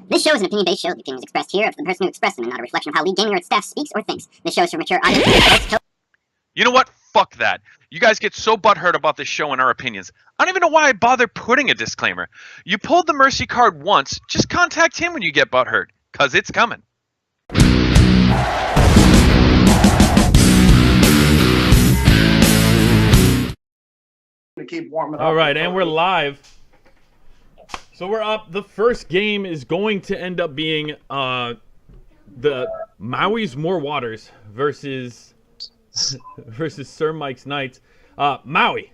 This show is an opinion-based show. The opinions expressed here are for the person who expressed them and not a reflection of how League Gaming or its staff speaks or thinks. This show is for mature audience. You know what? Fuck that. You guys get so butthurt about this show and our opinions. I don't even know why I bother putting a disclaimer. You pulled the mercy card once, just contact him when you get butthurt, cause it's coming. To keep warming up. All right, and we're live. So we're up. The first game is going to end up being the Maui'S More Waters versus Sir Mike's Knights. Maui.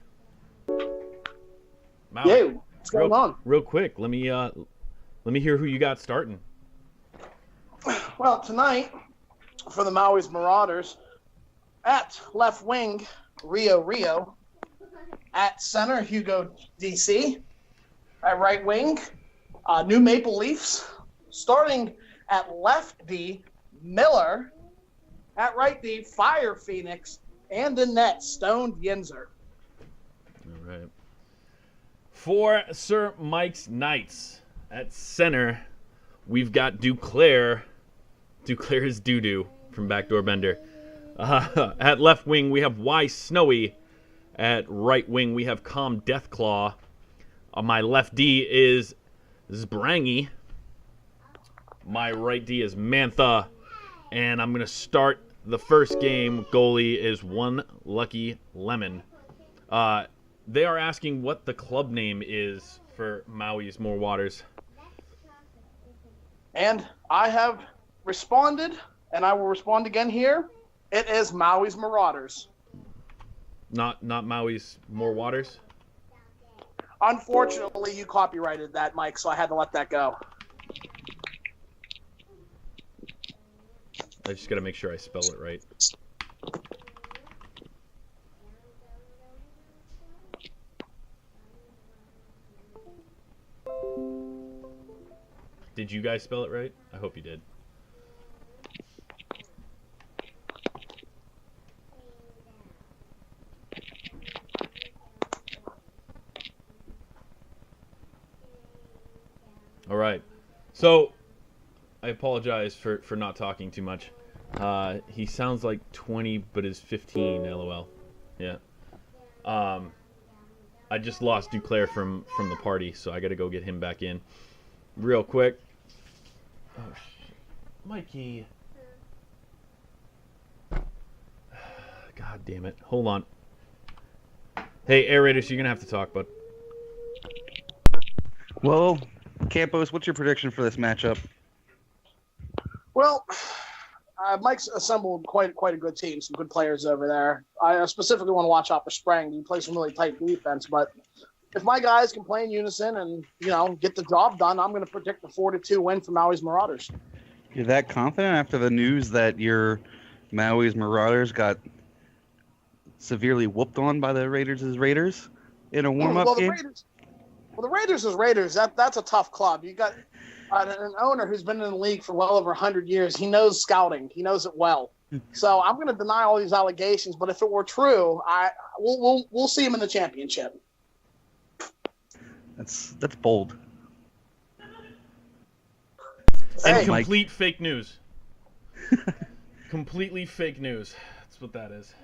Hey, what's going on? Real quick, let me hear who you got starting. Well, tonight for the Maui'S Marauders, at left wing, Rio. At center, Hugo DC. At right wing, New Maple Leafs. Starting at left D, Miller. At right D, Fire Phoenix. And in net, Stoned Yinzer. All right. For Sir Mike's Knights, at center, we've got Duclair. Duclair's doo-doo from Backdoor Bender. At left wing, we have Y Snowy. At right wing, we have Calm Deathclaw. On my left D is Zbrangi. My right D is Mantha. And I'm going to start the first game. Goalie is One Lucky Lemon. They are asking what the club name is for Maui'S More Waters. And I have responded, and I will respond again here. It is Maui'S Marauders. Not Maui'S More Waters? Unfortunately, you copyrighted that, Mike, so I had to let that go. I just got to make sure I spell it right. Did you guys spell it right? I hope you did. All right. So, I apologize for not talking too much. He sounds like 20, but is 15, LOL. Yeah. I just lost Duclair from the party, so I got to go get him back in real quick. Oh, shit. Mikey. God damn it. Hold on. Hey, Air Raiders, you're going to have to talk, bud. Well, Campos, what's your prediction for this matchup? Well, Mike's assembled quite a good team, some good players over there. I specifically want to watch out for Sprang. He plays some really tight defense, but if my guys can play in unison and, get the job done, I'm going to predict a 4-2 win for Maui'S Marauders. You're that confident after the news that your Maui'S Marauders got severely whooped on by the Raiders' Raiders in a warm-up game? The Raiders is Raiders. That's a tough club. You got an owner who's been in the league for well over 100 years. He knows scouting. He knows it well. So I'm going to deny all these allegations. But if it were true, we'll see him in the championship. That's bold. And Hey, complete fake news. Completely fake news. That's what that is.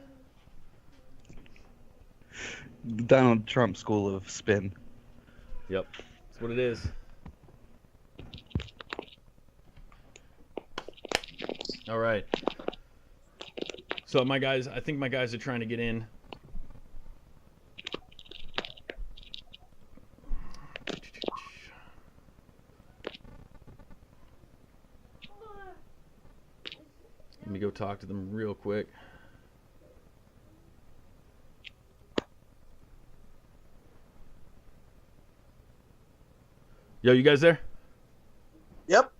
Donald Trump school of spin. Yep. That's what it is. All right. So I think my guys are trying to get in. Let me go talk to them real quick. Yo, you guys there? Yep.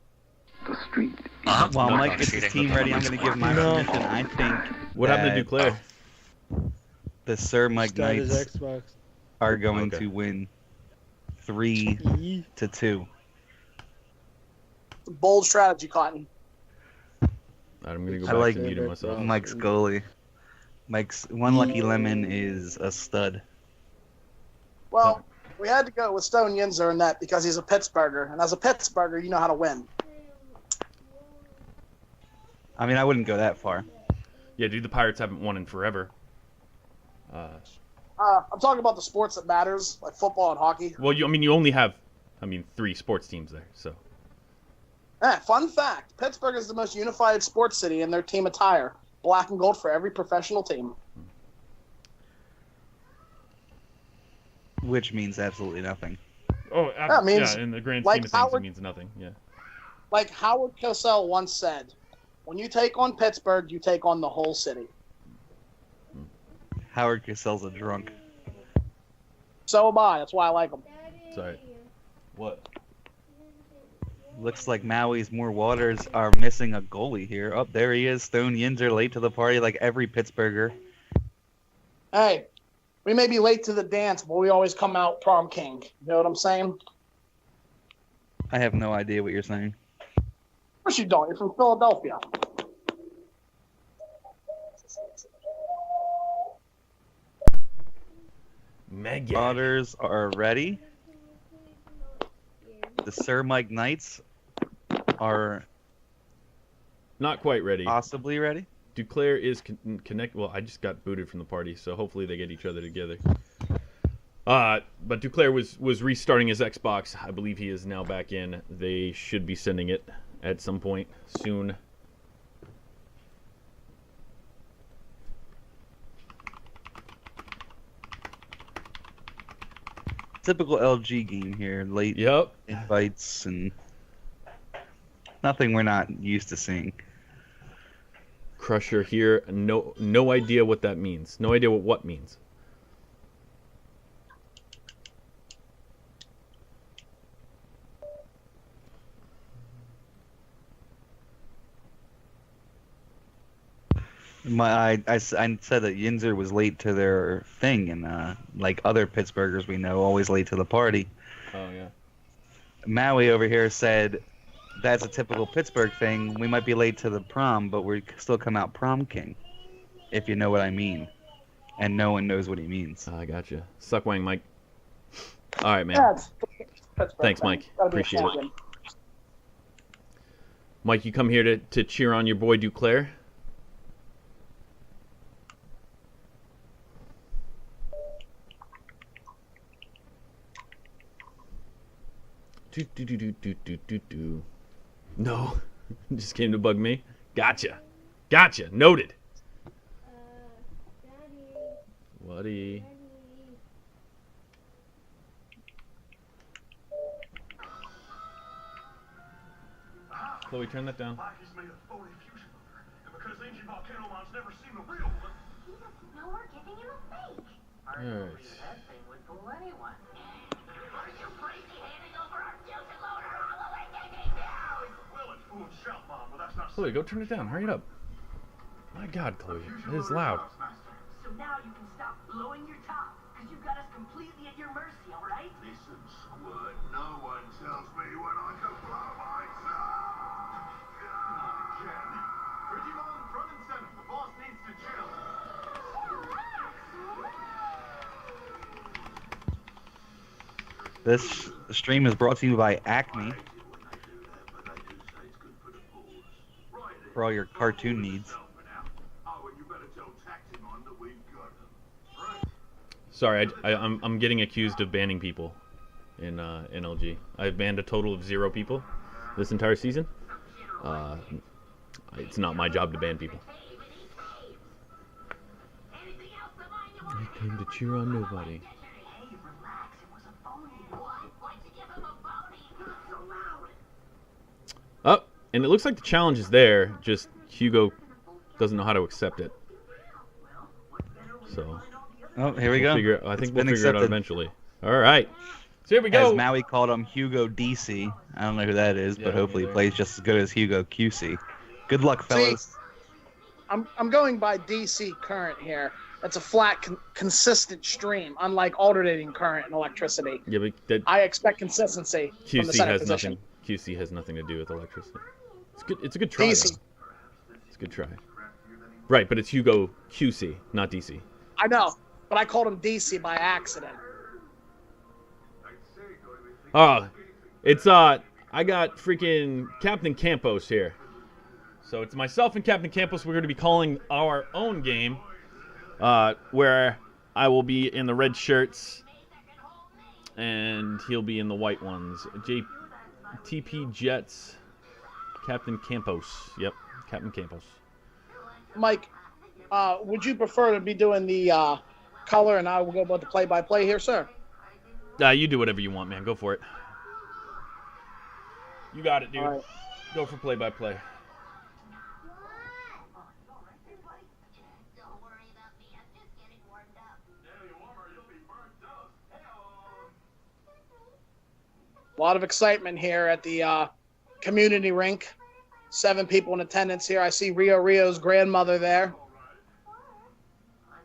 While Mike gets his team ready, I'm going to give my prediction. I think What happened to Duclair? the Sir Mike Start his Knights Xbox. are going Okay. to win 3-2. Bold strategy, Cotton. I'm going to I go back like to muting myself. Mike's goalie. Mike's One Lucky Lemon is a stud. Well, We had to go with Stone Yinzer in that because he's a Pittsburgher, and as a Pittsburgher, you know how to win. I mean, I wouldn't go that far. Yeah, dude, the Pirates haven't won in forever. I'm talking about the sports that matters, like football and hockey. Well, you only have, 3 sports teams there, so. Fun fact, Pittsburgh is the most unified sports city in their team attire. Black and gold for every professional team. Which means absolutely nothing. Oh, That means, in the grand like scheme of things, Howard- it means nothing. Yeah. Like Howard Cosell once said, when you take on Pittsburgh, you take on the whole city. Howard Cosell's a drunk. So am I. That's why I like him. Sorry. What? Looks like Maui's More Waters are missing a goalie here. Oh, there he is. Stone Yinzer late to the party like every Pittsburgher. Hey, we may be late to the dance, but we always come out prom king. You know what I'm saying? I have no idea what you're saying. Of course you don't. You're from Philadelphia. Mega. Waters are ready. The Sir Mike Knights are Not quite ready. possibly ready. Duclair is connect. Well, I just got booted from the party, so hopefully they get each other together. But Duclair was restarting his Xbox. I believe he is now back in. They should be sending it at some point soon. Typical LG game here. Late Yep. invites and nothing we're not used to seeing. Crusher here. No idea what that means. No idea what means. I said that Yinzer was late to their thing, and like other Pittsburghers we know, always late to the party. Oh yeah. Maui over here said that's a typical Pittsburgh thing. We might be late to the prom, but we still come out prom king, if you know what I mean. And no one knows what he means. I gotcha. Suck wang, Mike. All right, man. Yeah, it's Pittsburgh. Thanks, Mike. Gotta be a Appreciate it. champion. Mike, you come here to cheer on your boy Duclair. Do. No, just came to bug me. Gotcha. Noted. Whatty? Chloe, turn that down. He's made a phony fusion of her, and because Ancient Volcano Mom's never seen the real one. He doesn't know we're giving him a fake. Alright. That thing would fool anyone. Are you crazy handing over our fusion loader all the way taking news? Well, it fooled Shout Mom, but that's not Chloe, go turn it down. Hurry it up. My God, Chloe, it is loud. So now you can stop blowing your top, because you've got us completely at your mercy, all right? Listen, squirt, no one tells me when I can blow myself. Not again. Digimon front and center. The boss needs to chill. This stream is brought to you by Acme for all your cartoon needs. Oh, and you better tell Tactimon that we've got him. Right. Sorry, I'm getting accused of banning people in LG. I've banned a total of 0 people this entire season. It's not my job to ban people. I came to cheer on nobody. Hey, relax. It was a phony. What? Why'd you give him a phony? Not so loud. Oh, and it looks like the challenge is there. Just Hugo doesn't know how to accept it. So Oh, here we go. I think It's we'll been figure it out accepted. eventually. All right. So here we go. As Maui called him Hugo DC. I don't know who that is, Yeah, but hopefully he neither. plays just as good as Hugo QC. Good luck, fellas. I'm going by DC current here. It's a flat, consistent stream, unlike alternating current and electricity. Yeah, but that I expect consistency from the QC center has position. nothing. QC has nothing to do with electricity. It's good. It's a good try. DC. Though. It's a good try. Right, but it's Hugo QC, not DC. I know, but I called him DC by accident. It's I got freaking Captain Campos here. So it's myself and Captain Campos. We're going to be calling our own game, where I will be in the red shirts, and he'll be in the white ones. TP Jets, Captain Campos. Yep, Captain Campos. Mike, would you prefer to be doing the color, and I will go about the play-by-play here, sir? You do whatever you want, man. Go for it. You got it, dude. All right. Go for play-by-play. Don't worry about me. I'm just getting warmed up. A lot of excitement here at the community rink. 7 people in attendance here. I see Rio's grandmother there. I'm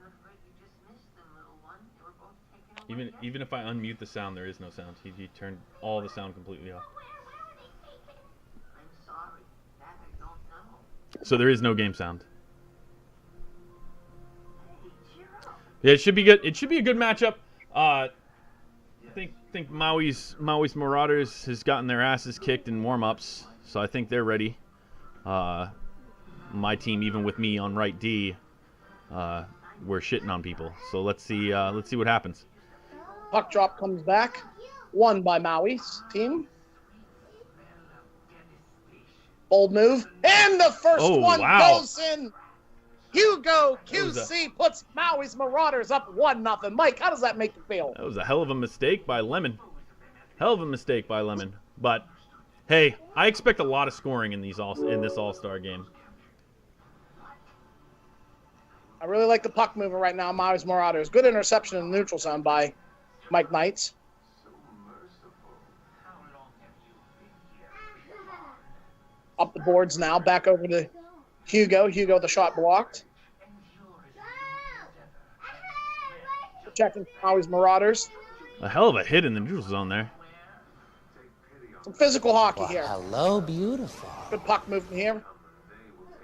afraid you just missed them, little one. They were both taken away. Even if I unmute the sound, there is no sound. He turned all the sound completely off. I'm sorry. That I don't know. So there is no game sound. Hey, cheer up. Yeah, it should be good. It should be a good matchup. I think Maui'S Marauders has gotten their asses kicked in warm-ups, so I think they're ready. My team, even with me on right D, we're shitting on people. So let's see what happens. Puck drop comes back. Won by Maui's team. Bold move. And the first one goes in. Hugo QC puts Maui's Marauders up 1-0. Mike, how does that make you feel? That was a hell of a mistake by Lemon. Hell of a mistake by Lemon. But hey, I expect a lot of scoring in this All-Star game. I really like the puck movement right now, Maui's Marauders. Good interception in the neutral zone by Mike Knights. Up the boards now, back over to Hugo. Hugo, the shot blocked. Checking Maui's Marauders. A hell of a hit in the neutral zone there. Some physical hockey here. Hello, beautiful. Good puck movement here.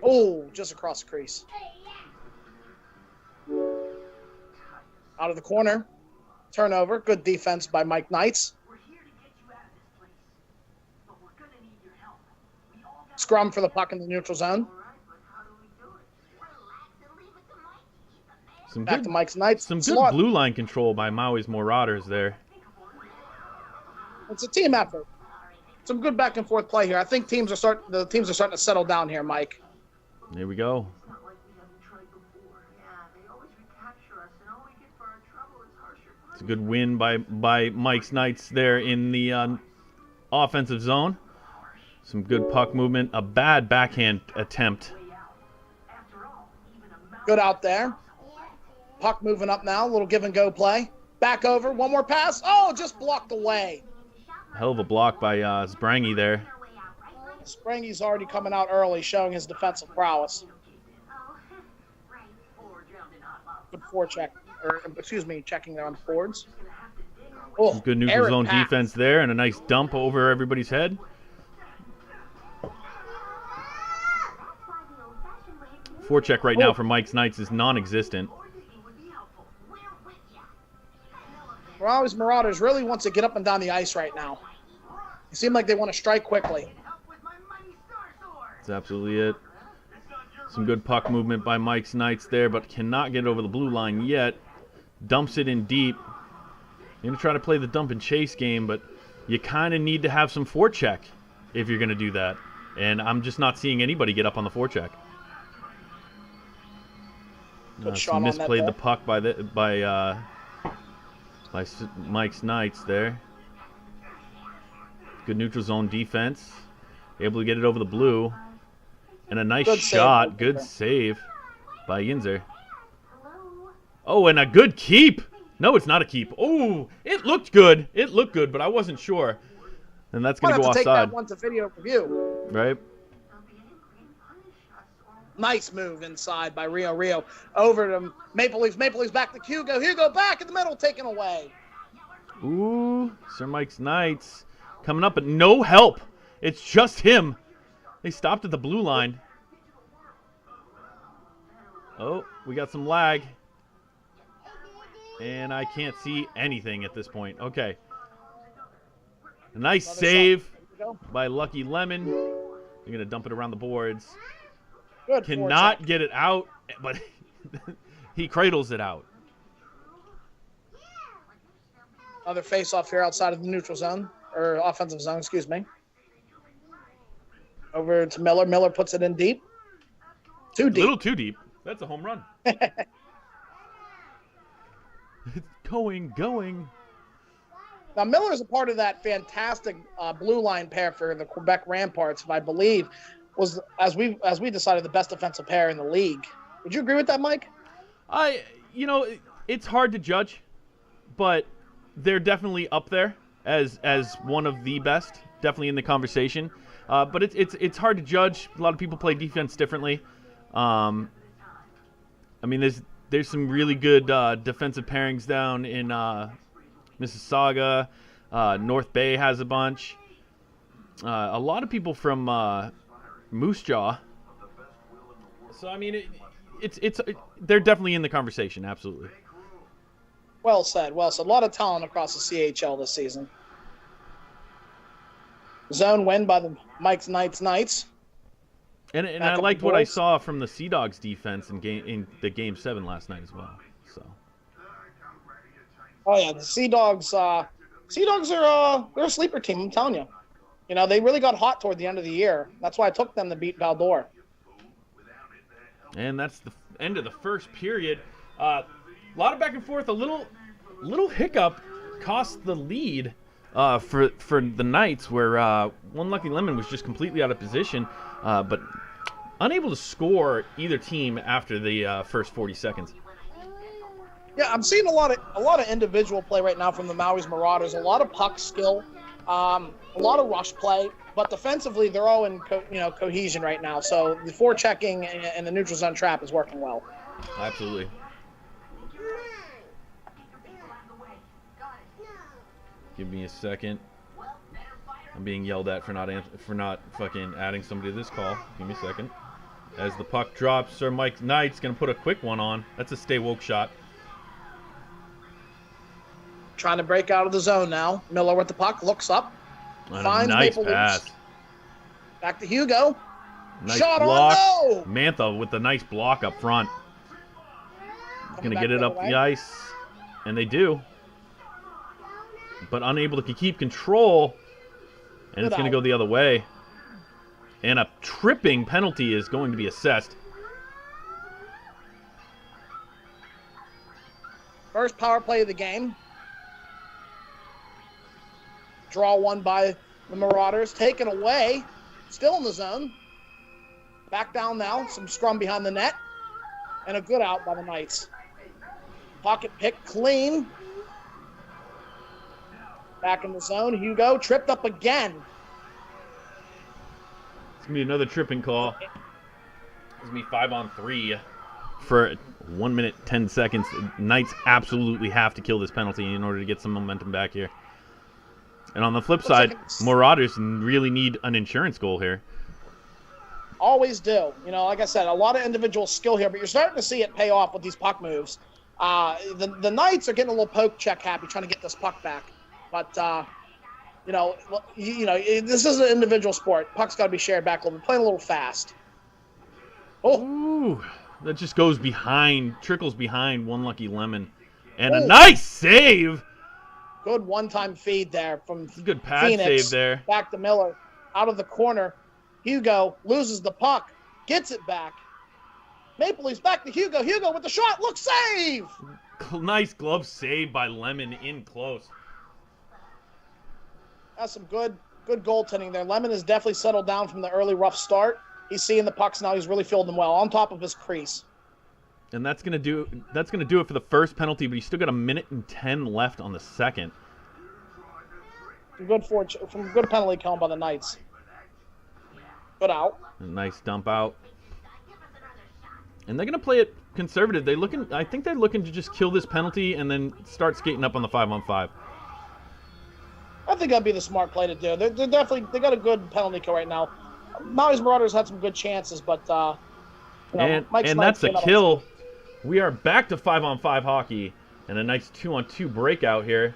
Oh, just across the crease. Out of the corner. Turnover. Good defense by Mike Knights. We're here to get you out of this place. But we're gonna need your help. We all got Scrum for the puck in the neutral zone. all right, but how do we do it? Relax and leave it to Mikey. He's the man. Some Back good, to Mike's Knights. some good Slot. blue line control by Maui's Marauders there. It's a team effort. Some good back and forth play here. I think the teams are starting to settle down here, Mike. Here we go. It's not like we haven't tried before. Yeah, they always recapture us, and all we get for our trouble is harsher It's a good win by Mike's Knights there in the offensive zone. Some good puck movement. A bad backhand attempt. Good out there. Puck moving up now. A little give and go play. Back over. One more pass. Oh, just blocked away. Hell of a block by Sprangy there. Sprangy's already coming out early, showing his defensive prowess. Good forecheck. Or, excuse me, checking there on the boards. Oh, Good neutral Eric zone pass. defense there, and a nice dump over everybody's head. Forecheck right now for Mike's Knights is non-existent. Maui's Marauders really wants to get up and down the ice right now. They seem like they want to strike quickly. That's absolutely it. Some good puck movement by Mike's Knights there, but cannot get over the blue line yet. Dumps it in deep. You're going to try to play the dump and chase game, but you kind of need to have some forecheck if you're going to do that. And I'm just not seeing anybody get up on the forecheck. Good shot on that Misplayed the ball. puck by Mike's Knights there. Good neutral zone defense. Able to get it over the blue. And a nice Good save shot. by Good Yinzer. save by Yinzer. Oh, and a good keep. No, it's not a keep. Oh, it looked good. It looked good, but I wasn't sure. And that's going Might to have go to take offside, that one to video review. right? Nice move inside by Rio. Over to Maple Leafs. Maple Leafs back to Hugo. Hugo back in the middle, taken away. Ooh, Sir Mike's Knights coming up, but no help. It's just him. They stopped at the blue line. Oh, we got some lag. And I can't see anything at this point. Okay. A nice Another save shot. There we go. by Lucky Lemon. They're going to dump it around the boards. Good. Cannot forecheck. get it out, but he cradles it out. Another face-off here outside of the neutral zone, or offensive zone, excuse me. Over to Miller. Miller puts it in deep. Too A deep. little too deep. That's a home run. It's going. Now, Miller is a part of that fantastic blue line pair for the Quebec Ramparts, I believe, was, as we decided, the best defensive pair in the league. Would you agree with that, Mike? It's hard to judge, but they're definitely up there as one of the best, definitely in the conversation. But it's hard to judge. A lot of people play defense differently. There's some really good defensive pairings down in Mississauga. North Bay has a bunch. A lot of people from Moose Jaw. So they're definitely in the conversation. Absolutely. Well said. A lot of talent across the CHL this season. Zone win by the Mike's Knights. And I liked what I saw from the Sea Dogs defense in the game 7 last night as well. So. Oh yeah, the Sea Dogs. Sea Dogs are they're a sleeper team. I'm telling you. They really got hot toward the end of the year. That's why I took them to beat Val-d'Or. And that's the end of the first period. A lot of back and forth. A little hiccup cost the lead for the Knights, where one Lucky Lemon was just completely out of position, but unable to score either team after the first 40 seconds. Yeah, I'm seeing a lot of individual play right now from the Maui'S Marauders. A lot of puck skill, a lot of rush play, but defensively they're all in cohesion right now. So the forechecking and the neutral zone trap is working well. Absolutely. Give me a second. I'm being yelled at for not fucking adding somebody to this call. Give me a second. As the puck drops, Sir Mike Knight's gonna put a quick one on. That's a stay woke shot. Trying to break out of the zone now. Miller with the puck, looks up, And finds a nice Maple pass. Leafs. Back to Hugo. Nice Shot block. on no! Mantha with the nice block up front. Coming Gonna back get it the up other the way. ice, and they do. But unable to keep control, and it's Good gonna out. go the other way. And a tripping penalty is going to be assessed. First power play of the game. Draw one by the Marauders. Taken away. Still in the zone. Back down now. Some scrum behind the net. And a good out by the Knights. Pocket pick clean. Back in the zone. Hugo tripped up again. It's gonna be another tripping call. It's gonna be 5-on-3 for 1 minute 10 seconds. Knights absolutely have to kill this penalty in order to get some momentum back here. And on the flip side, Marauders really need an insurance goal here. Always do. Like I said, a lot of individual skill here, but you're starting to see it pay off with these puck moves. The Knights are getting a little poke check happy trying to get this puck back. But, this is an individual sport. Puck's got to be shared back a little bit. Playing a little fast. Oh, Ooh, that just goes behind, trickles behind one Lucky Lemon. And a nice save! good one-time feed there from Good pad Phoenix. save there. Back to Miller. Out of the corner. Hugo loses the puck. Gets it back. Maple Leafs back to Hugo. Hugo with the shot. Look, save! Nice glove save by Lemon in close. That's some good goaltending there. Lemon has definitely settled down from the early rough start. He's seeing the pucks now. He's really filled them well on top of his crease. And that's gonna do it for the first penalty, but he's still got 1:10 left on the second. From good penalty kill by the Knights. Good out. A nice dump out. And they're gonna play it conservative. I think they're looking to just kill this penalty and then start skating up on the 5-on-5. I think that'd be the smart play to do. They're definitely they got a good penalty kill right now. Maui's Marauders had some good chances, but And that's a kill. We are back to 5-on-5 hockey and a nice 2-on-2 breakout here.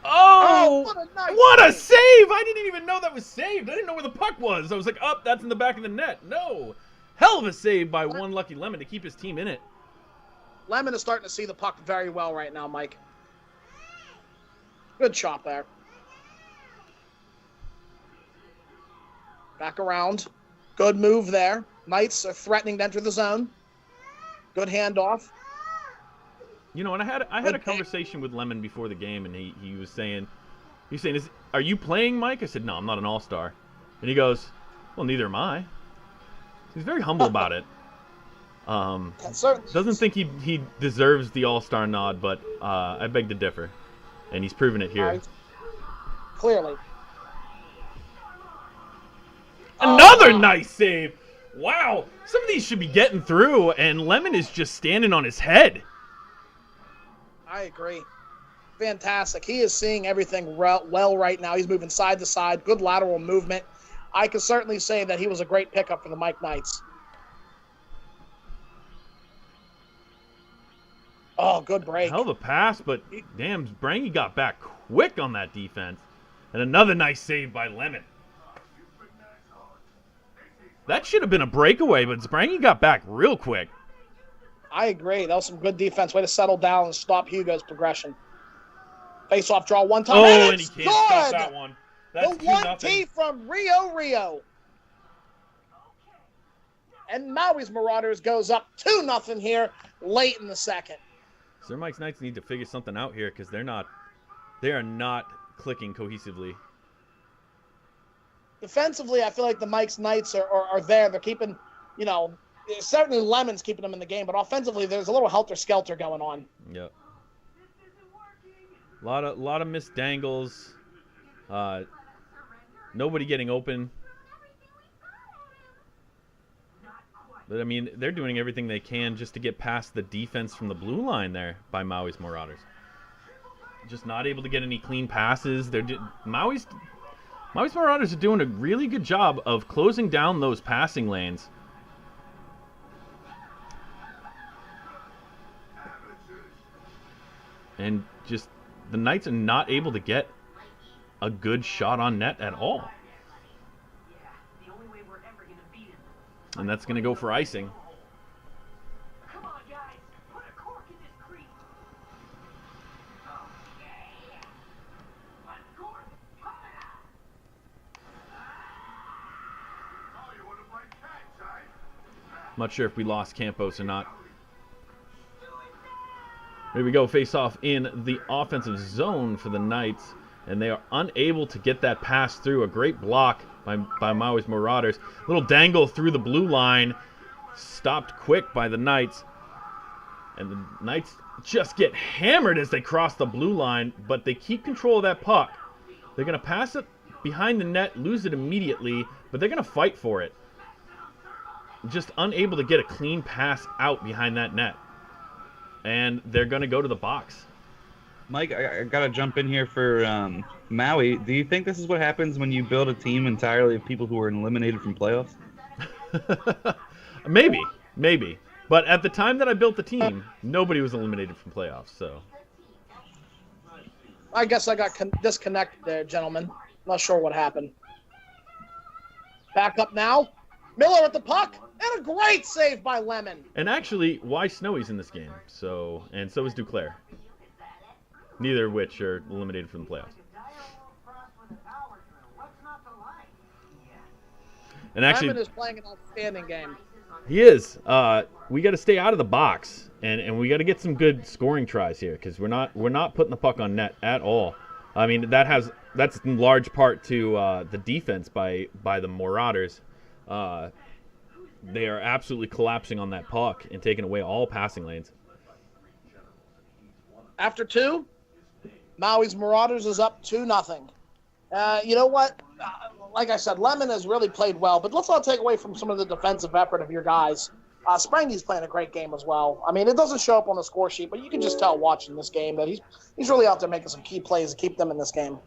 Oh, what a nice what a save. save! I didn't even know that was saved. I didn't know where the puck was. I was like, oh, that's in the back of the net. No. Hell of a save by one lucky Lemon to keep his team in it. Lemon is starting to see the puck very well right now, Mike. Good shot there. Back around. Good move there. Knights are threatening to enter the zone. Good handoff. You know, and I had a conversation with Lemon before the game, and he was saying, are you playing, Mike? I said, no, I'm not an all-star. And he goes, well, neither am I. He's very humble about it. Doesn't think he deserves the all-star nod, but I beg to differ, and he's proven it here. Right. Clearly. Another nice save. Wow, some of these should be getting through, and Lemon is just standing on his head. I agree. Fantastic. He is seeing everything well right now. He's moving side to side. Good lateral movement. I can certainly say that he was a great pickup for the Mike Knights. Oh, good break. Hell of a pass, but damn, Brangy got back quick on that defense. And another nice save by Lemon. That should have been a breakaway, but Brangy got back real quick. I agree. That was some good defense. Way to settle down and stop Hugo's progression. Face-off draw one time. And he it's can't stop good! that one. That's The 2-0. 1T from Rio. And Maui's Marauders goes up 2-0 here late in the second. Sir Mike's Knights need to figure something out here because they are not clicking cohesively. Defensively, I feel like the Mike's Knights are there. They're keeping, certainly Lemon's keeping them in the game, but offensively, there's a little helter-skelter going on. Yep. A lot of missed dangles. Nobody getting open. But, I mean, they're doing everything they can just to get past the defense from the blue line there by Maui's Marauders. Just not able to get any clean passes. Maui's Marauders are doing a really good job of closing down those passing lanes. And just the Knights are not able to get a good shot on net at all. And that's going to go for icing. Come on, guys. Put a cork in this creek. Okay. One cork coming out. Oh, you want to play catch, eh? I'm not sure if we lost Campos or not. Here we go, face off in the offensive zone for the Knights, and they are unable to get that pass through. A great block by Maui's Marauders. Little dangle through the blue line, stopped quick by the Knights, and the Knights just get hammered as they cross the blue line, but they keep control of that puck. They're going to pass it behind the net, lose it immediately, but they're going to fight for it. Just unable to get a clean pass out behind that net. And they're going to go to the box. Mike, I got to jump in here for Maui. Do you think this is what happens when you build a team entirely of people who are eliminated from playoffs? Maybe. But at the time that I built the team, nobody was eliminated from playoffs, so. I guess I got disconnected there, gentlemen. Not sure what happened. Back up now. Miller at the puck, and a great save by Lemon. And actually, why Snowy's in this game? So is Duclair. Neither of which are eliminated from the playoffs. And actually, Lemon is playing an outstanding game. he is. We got to stay out of the box, and we got to get some good scoring tries here because we're not putting the puck on net at all. I mean that's in large part to the defense by the Marauders. They are absolutely collapsing on that puck and taking away all passing lanes. After two, Maui's Marauders is up 2-0. You know what? Like I said, Lemon has really played well, but let's not take away from some of the defensive effort of your guys. Sprangy's playing a great game as well. I mean, it doesn't show up on the score sheet, but you can just tell watching this game that he's really out there making some key plays to keep them in this game.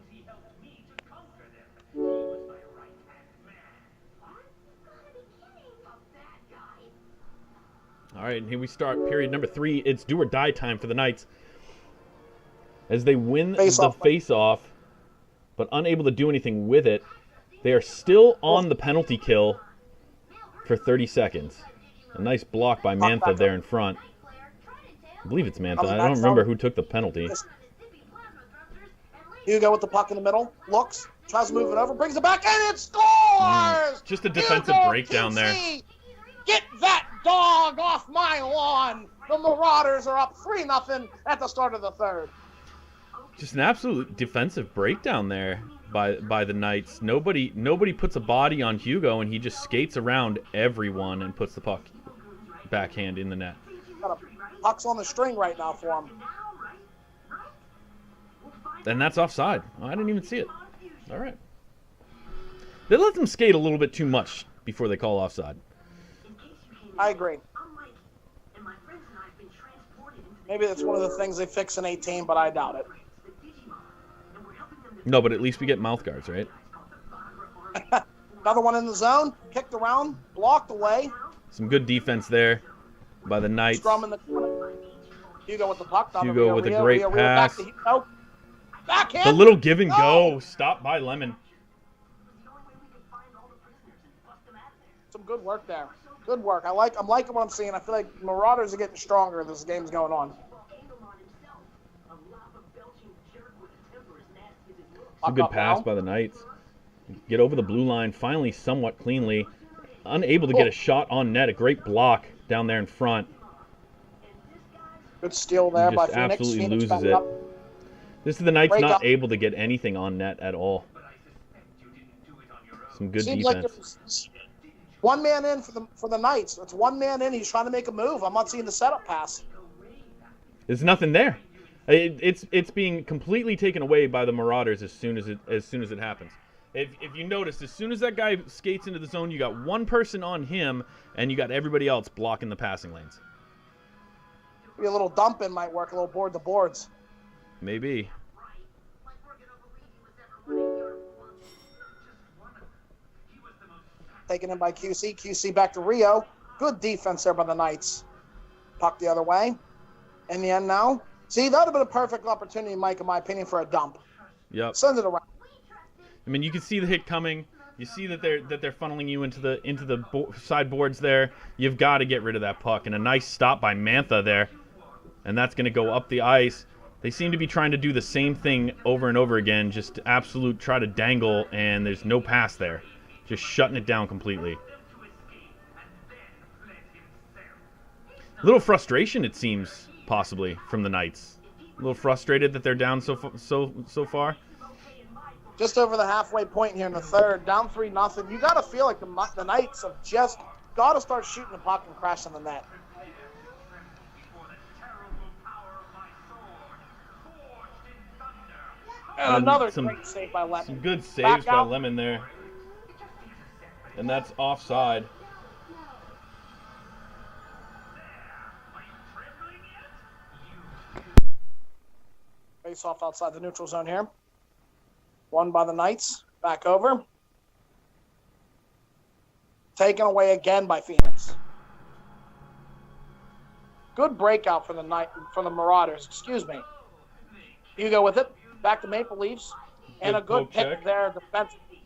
All right, and here we start period number 3. It's do or die time for the Knights. As they win the Face-off. face-off, but unable to do anything with it, they are still on the penalty kill for 30 seconds. A nice block by Mantha there in front. I believe it's Mantha. I don't remember who took the penalty. Hugo with the puck in the middle. Looks. Tries to move it over. Brings it back. And it scores! Just a defensive Hugo breakdown there. QC. Get that dog off my lawn. The Marauders are up 3-0 at the start of the third. Just an absolute defensive breakdown there by the Knights. Nobody puts a body on Hugo, and he just skates around everyone and puts the puck backhand in the net. Got a puck's on the string right now for him. And that's offside. I didn't even see it. All right. They let them skate a little bit too much before they call offside. I agree. Maybe that's one of the things they fix in 18, but I doubt it. No, but at least we get mouth guards, right? Another one in the zone. Kicked around. Blocked away. Some good defense there by the Knights. Strum in the corner. Hugo with the puck. Hugo with a great pass. Back to Hugo. Backhand. The little give and go. Stopped by Lemon. Some good work there. Good work. I'm liking what I'm seeing. I feel like Marauders are getting stronger as this game's going on. It's a good pass by the Knights. Get over the blue line finally somewhat cleanly. Unable to get a shot on net. A great block down there in front. Good steal there by Phoenix. Absolutely Phoenix loses it. up. This is the Knights Break not up. able to get anything on net at all. Some good Seems defense. like there's one man in for the Knights. It's one man in. He's trying to make a move. I'm not seeing the setup pass. There's nothing there. It's being completely taken away by the Marauders as soon as it happens. If you notice, as soon as that guy skates into the zone, you got one person on him, and you got everybody else blocking the passing lanes. Maybe a little dump in might work. A little board the boards. Maybe. Taken in by QC. QC back to Rio. Good defense there by the Knights. Puck the other way. In the end now. See, that would have been a perfect opportunity, Mike, in my opinion, for a dump. Yep. Send it around. I mean, you can see the hit coming. You see that they're funneling you into the side boards there. You've got to get rid of that puck. And a nice stop by Mantha there. And that's going to go up the ice. They seem to be trying to do the same thing over and over again. Just absolute try to dangle, and there's no pass there. Just shutting it down completely. A little frustration, it seems, possibly, from the Knights. A little frustrated that they're down so far. Just over the halfway point here in the third, down 3-0. You got to feel like the Knights have just got to start shooting the puck and crashing the net. And another great save by Lemon. Some good saves by Lemon there. And that's offside. Face off outside the neutral zone here. Won by the Knights. Back over. Taken away again by Phoenix. Good breakout for the Marauders. Excuse me. Hugo with it. Back to Maple Leafs. And a good pick there defensively.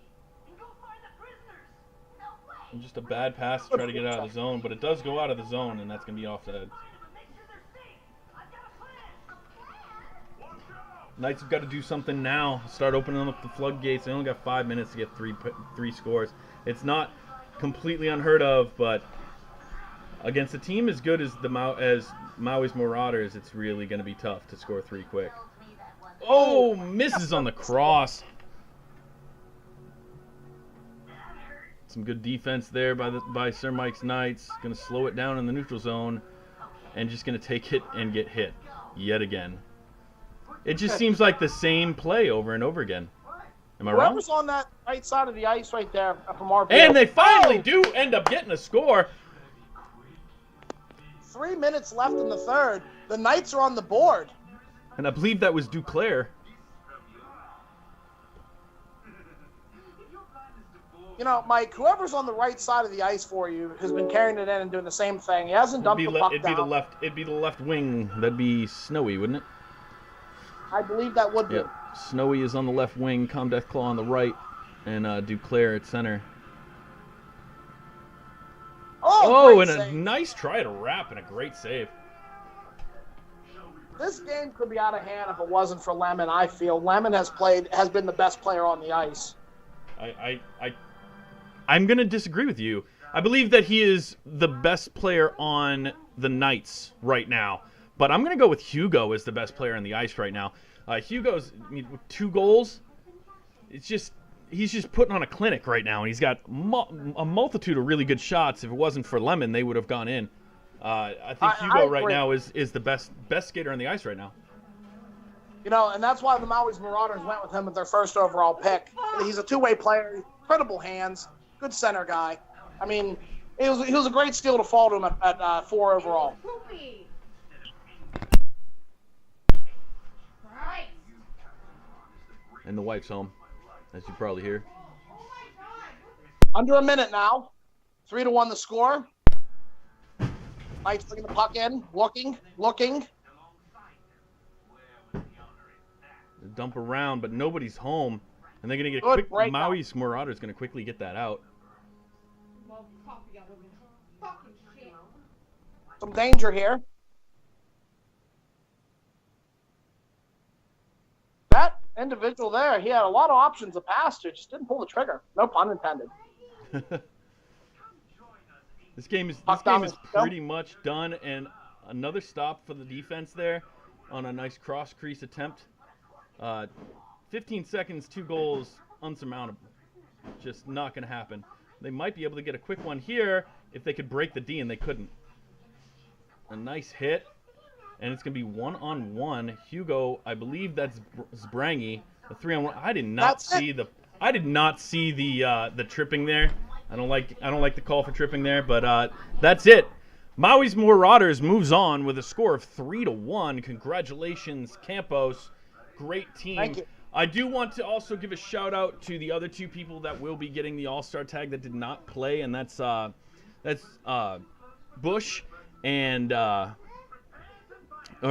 Just a bad pass to try to get out of the zone, but it does go out of the zone, and that's going to be offside. Knights have got to do something now. Start opening up the floodgates. They only got 5 minutes to get three scores. It's not completely unheard of, but against a team as good as Maui'S Marauders, it's really going to be tough to score 3 quick. Oh, misses on the cross. Some good defense there by Sir Mike's Knights. Going to slow it down in the neutral zone and just going to take it and get hit yet again. It just seems like the same play over and over again. Am I wrong? Whoever's on that right side of the ice right there from our view. And they finally do end up getting a score. 3 minutes left in the third. The Knights are on the board. And I believe that was Duclair. You know, Mike, whoever's on the right side of the ice for you has been carrying it in and doing the same thing. He hasn't dumped the puck down. It'd be the left wing. That'd be Snowy, wouldn't it? I believe that would be. Yep. Snowy is on the left wing, Calm Death Claw on the right, and Duclair at center. Oh, and great a save. nice try to wrap and a great save. This game could be out of hand if it wasn't for Lemon. I feel Lemon has been the best player on the ice. I'm gonna disagree with you. I believe that he is the best player on the Knights right now, but I'm gonna go with Hugo as the best player on the ice right now. Hugo's with 2 goals. He's just putting on a clinic right now, and he's got a multitude of really good shots. If it wasn't for Lemon, they would have gone in. I think Hugo right now is the best skater on the ice right now. You know, and that's why the Maui'S Marauders went with him with their first overall pick. He's a two-way player, incredible hands, good center guy. I mean, he was a great steal to fall to him at 4 overall. And the wife's home, as you probably hear. Under a minute now. 3-1 the score. Knights bringing the puck in, looking. Dump around, but nobody's home. And they're going to get a Good quick... breakout. Maui'S Marauder's going to quickly get that out. Some danger here. That individual there, he had a lot of options to pass to, just didn't pull the trigger. No pun intended. This game is pretty much done, and another stop for the defense there on a nice cross crease attempt. 15 seconds, 2 goals, unsurmountable. Just not going to happen. They might be able to get a quick one here if they could break the D, and they couldn't. A nice hit, and it's going to be 1-on-1. Hugo, I believe that's Zbrangi. The 3-on-1. I did not see the tripping there. I don't like the call for tripping there, but that's it. Maui'S Marauders moves on with a score of 3-1. Congratulations, Campos. Great team. Thank you. I do want to also give a shout out to the other 2 people that will be getting the All-Star tag that did not play, and that's Bush and or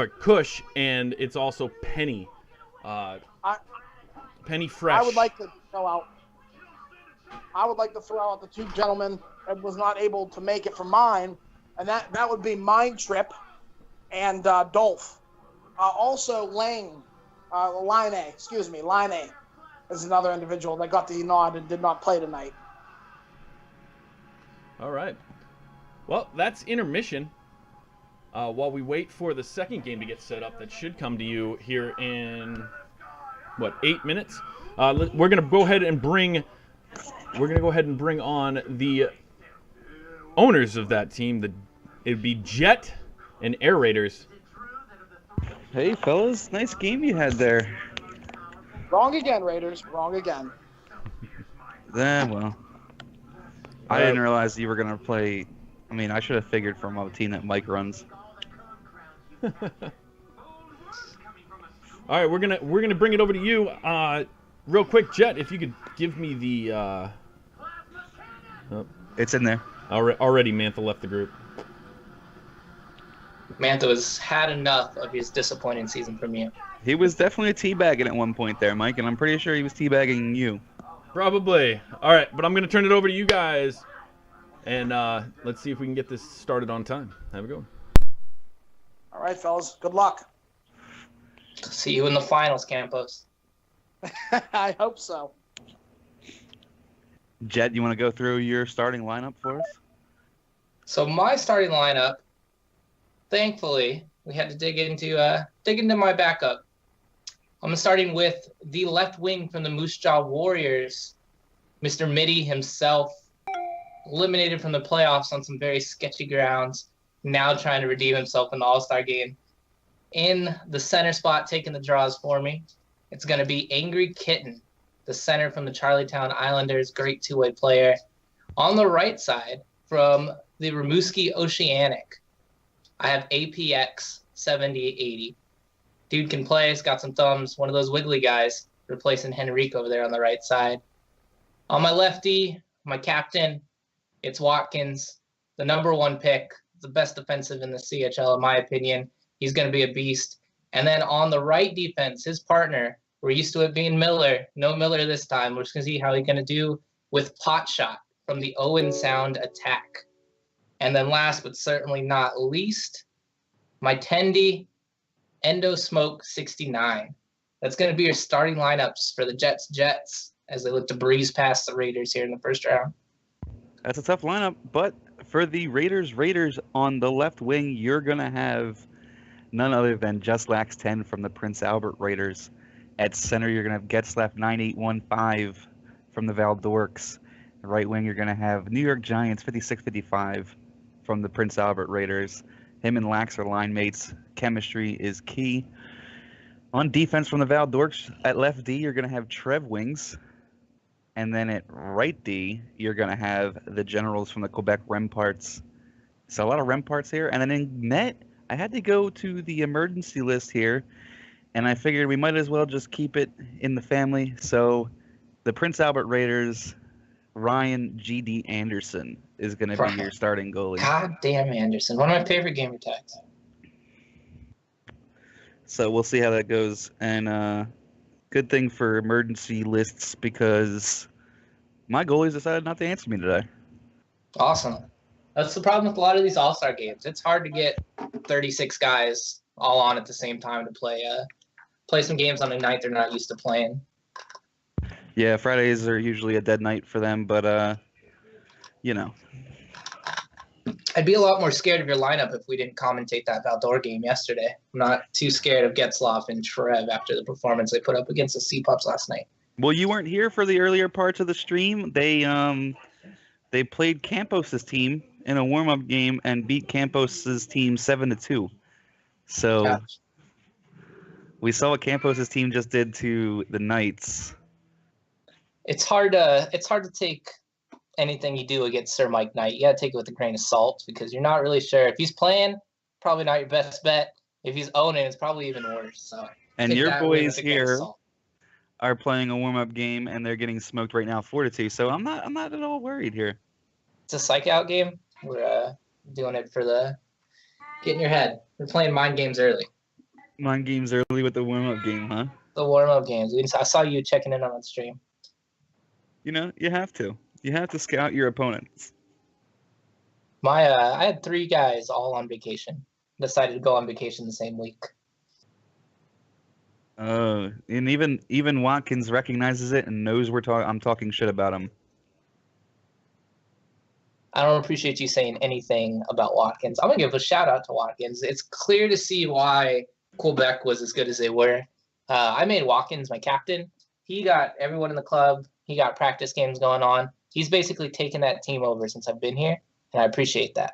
Kush, and it's also Penny. Penny Fresh. I would like to throw out the 2 gentlemen that was not able to make it for mine, and that would be Mind Trip and Dolph. Also Line A is another individual that got the nod and did not play tonight. All right. Well, that's intermission. While we wait for the second game to get set up, that should come to you here in 8 minutes. We're gonna go ahead and bring on the owners of that team. It'd be Jet and Air Raiders. Hey, fellas. Nice game you had there. Wrong again, Raiders. Wrong again. Well. I didn't realize you were going to play... I mean, I should have figured from a team that Mike runs. All right, we're gonna bring it over to you. Real quick, Jet, if you could give me the... It's in there. Already, Mantha left the group. Mantha has had enough of his disappointing season from you. He was definitely teabagging at one point there, Mike, and I'm pretty sure he was teabagging you. Probably. All right, but I'm going to turn it over to you guys, and let's see if we can get this started on time. Have a good one. All right, fellas. Good luck. See you in the finals, Campos. I hope so. Jet, you want to go through your starting lineup for us? So my starting lineup, thankfully, we had to dig into my backup. I'm starting with the left wing from the Maui'S Warriors, Mr. Mitty himself, eliminated from the playoffs on some very sketchy grounds, now trying to redeem himself in the All-Star game. In the center spot, taking the draws for me, it's going to be Angry Kitten, the center from the Charlietown Islanders, great two-way player. On the right side, from the Rimouski Oceanic, I have APX 7080. Dude can play, he's got some thumbs, one of those wiggly guys, replacing Henrique over there on the right side. On my lefty, my captain, it's Watkins, the #1 pick, the best defensive in the CHL in my opinion. He's going to be a beast. And then on the right defense, his partner, we're used to it being Miller. No Miller this time. We're just going to see how he's going to do with Pot Shot from the Owen Sound attack. And then last but certainly not least, my Tendy Endo Smoke 69. That's going to be your starting lineups for the Jets as they look to breeze past the Raiders here in the first round. That's a tough lineup, but for the Raiders on the left wing, you're going to have none other than Just Lax 10 from the Prince Albert Raiders. At center, you're going to have Getzlaff 9815 from the Val Dorks. Right wing, you're going to have New York Giants 5655 from the Prince Albert Raiders. Him and Lax are line mates. Chemistry is key. On defense from the Val Dorks, at left D, you're going to have Trev Wings. And then at right D, you're going to have the Generals from the Quebec Remparts. So a lot of Remparts here. And then in net, I had to go to the emergency list here. And I figured we might as well just keep it in the family. So the Prince Albert Raiders, Ryan G.D. Anderson is going to be your starting goalie. God damn Anderson. One of my favorite gamer tags. So we'll see how that goes. And good thing for emergency lists because my goalies decided not to answer me today. Awesome. That's the problem with a lot of these All-Star games. It's hard to get 36 guys all on at the same time to play some games on a night they're not used to playing. Yeah, Fridays are usually a dead night for them, but you know. I'd be a lot more scared of your lineup if we didn't commentate that Valdor game yesterday. I'm not too scared of Getzlaff and Trev after the performance they put up against the C-Pups last night. Well, you weren't here for the earlier parts of the stream. They played Campos' team in a warm-up game and beat Campos' team 7-2. So Gosh. we saw what Campos' team just did to the Knights. It's hard to take anything you do against Sir Mike Knight. You got to take it with a grain of salt because you're not really sure. If he's playing, probably not your best bet. If he's owning, it's probably even worse. So and take your that boys with a grain of here salt. are playing a warm-up game and they're getting smoked right now 4-2. So I'm not at all worried here. It's a psych out game. We're doing it for the get in your head. We're playing mind games early. Mind games early with the warm-up game, huh? The warm up games. I saw you checking in on the stream. You know, you have to. You have to scout your opponents. I had 3 guys all on vacation. Decided to go on vacation the same week. And even Watkins recognizes it and knows I'm talking shit about him. I don't appreciate you saying anything about Watkins. I'm gonna give a shout out to Watkins. It's clear to see why Quebec was as good as they were. I made Watkins my captain. He got everyone in the club. He got practice games going on. He's basically taken that team over since I've been here, and I appreciate that.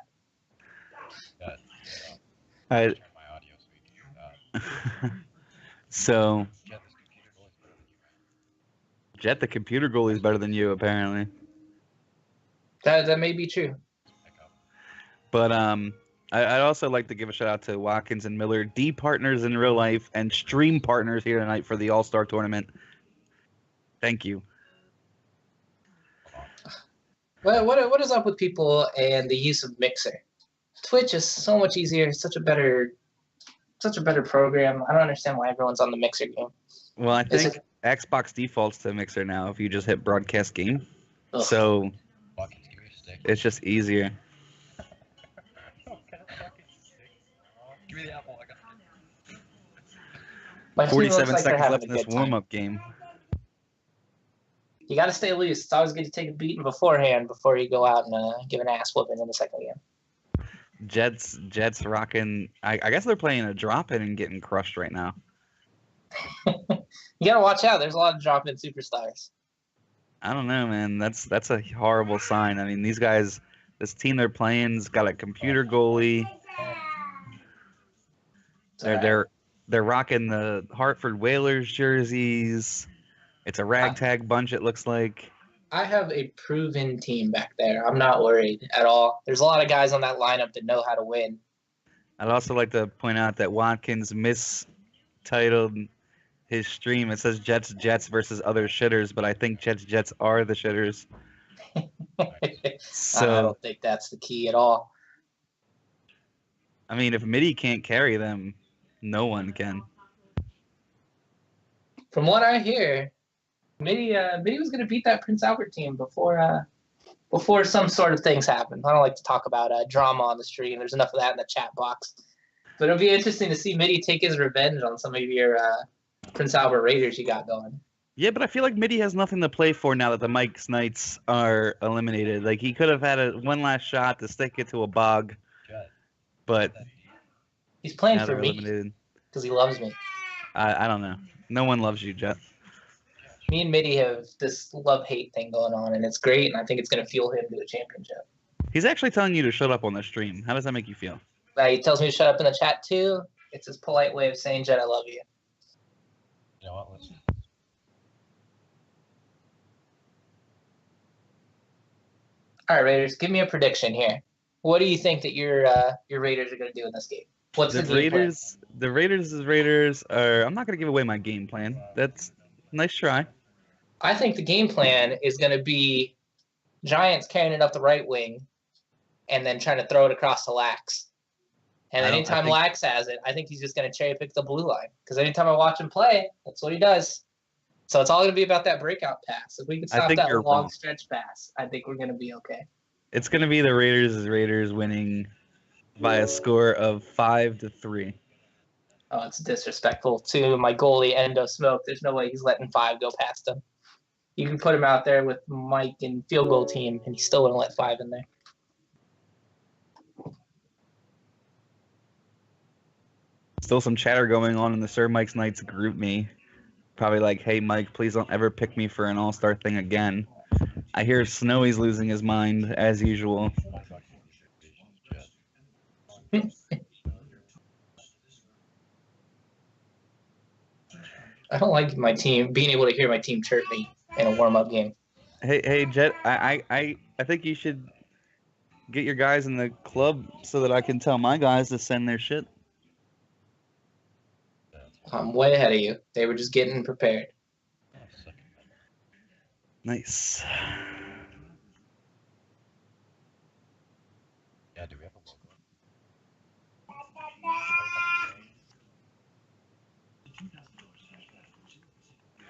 So, Jet, the computer goalie, is better than you, apparently. That may be true. But I'd also like to give a shout out to Watkins and Miller, D partners in real life and stream partners here tonight for the All-Star Tournament. Thank you. What is up with people and the use of Mixer? Twitch is so much easier. Such a better program. I don't understand why everyone's on the Mixer game. Well, I think Xbox defaults to Mixer now if you just hit broadcast game. Ugh. So it's just easier. Give me the apple. I got it. 47 seconds left in this warm-up game. You got to stay loose. It's always good to take a beating beforehand before you go out and give an ass whooping in the second game. Jets rocking. I guess they're playing a drop-in and getting crushed right now. You got to watch out. There's a lot of drop-in superstars. I don't know, man. That's a horrible sign. I mean, these guys, this team they're playing's got a computer goalie. They're rocking the Hartford Whalers jerseys. It's a ragtag bunch, it looks like. I have a proven team back there. I'm not worried at all. There's a lot of guys on that lineup that know how to win. I'd also like to point out that Watkins mistitled his stream. It says Jets versus other shitters, but I think Jets are the shitters. So I don't think that's the key at all. I mean, if Mitty can't carry them, No one can. From what I hear, Mitty was going to beat that Prince Albert team before some sort of things happened. I don't like to talk about drama on the stream. There's enough of that in the chat box. But it'll be interesting to see Mitty take his revenge on some of your Prince Albert Raiders you got going. Yeah, but I feel like Mitty has nothing to play for now that the Mike's Knights are eliminated. Like, he could have had one last shot to stick it to a bog, but He's playing now for they're me eliminated. because he loves me. I don't know. No one loves you, Jet. Me and Mitty have this love-hate thing going on, and it's great, and I think it's going to fuel him to a championship. He's actually telling you to shut up on the stream. How does that make you feel? He tells me to shut up in the chat, too. It's his polite way of saying, Jet, I love you. You know what? Listen. All right, Raiders, give me a prediction here. What do you think that your Raiders are going to do in this game? What's the game plan? The Raiders are... I'm not going to give away my game plan. That's nice try. I think the game plan is going to be Giants carrying it up the right wing and then trying to throw it across to Lax. And anytime Lax has it, I think he's just going to cherry pick the blue line. Because anytime I watch him play, that's what he does. So it's all going to be about that breakout pass. If we can stop that long stretch pass, I think we're going to be okay. It's going to be the Raiders winning by a score of 5-3. Oh, it's disrespectful to my goalie, Endo Smoke. There's no way he's letting 5 go past him. You can put him out there with Mike and field goal team, and he's still going to let 5 in there. Still some chatter going on in the Sir Mike's Knights group me. Probably like, hey, Mike, please don't ever pick me for an all-star thing again. I hear Snowy's losing his mind, as usual. I don't like my team being able to hear my team chirp me in a warm-up game. Hey, Jet, I think you should get your guys in the club so that I can tell my guys to send their shit. I'm way ahead of you. They were just getting prepared. Nice. Yeah, do we have a logo?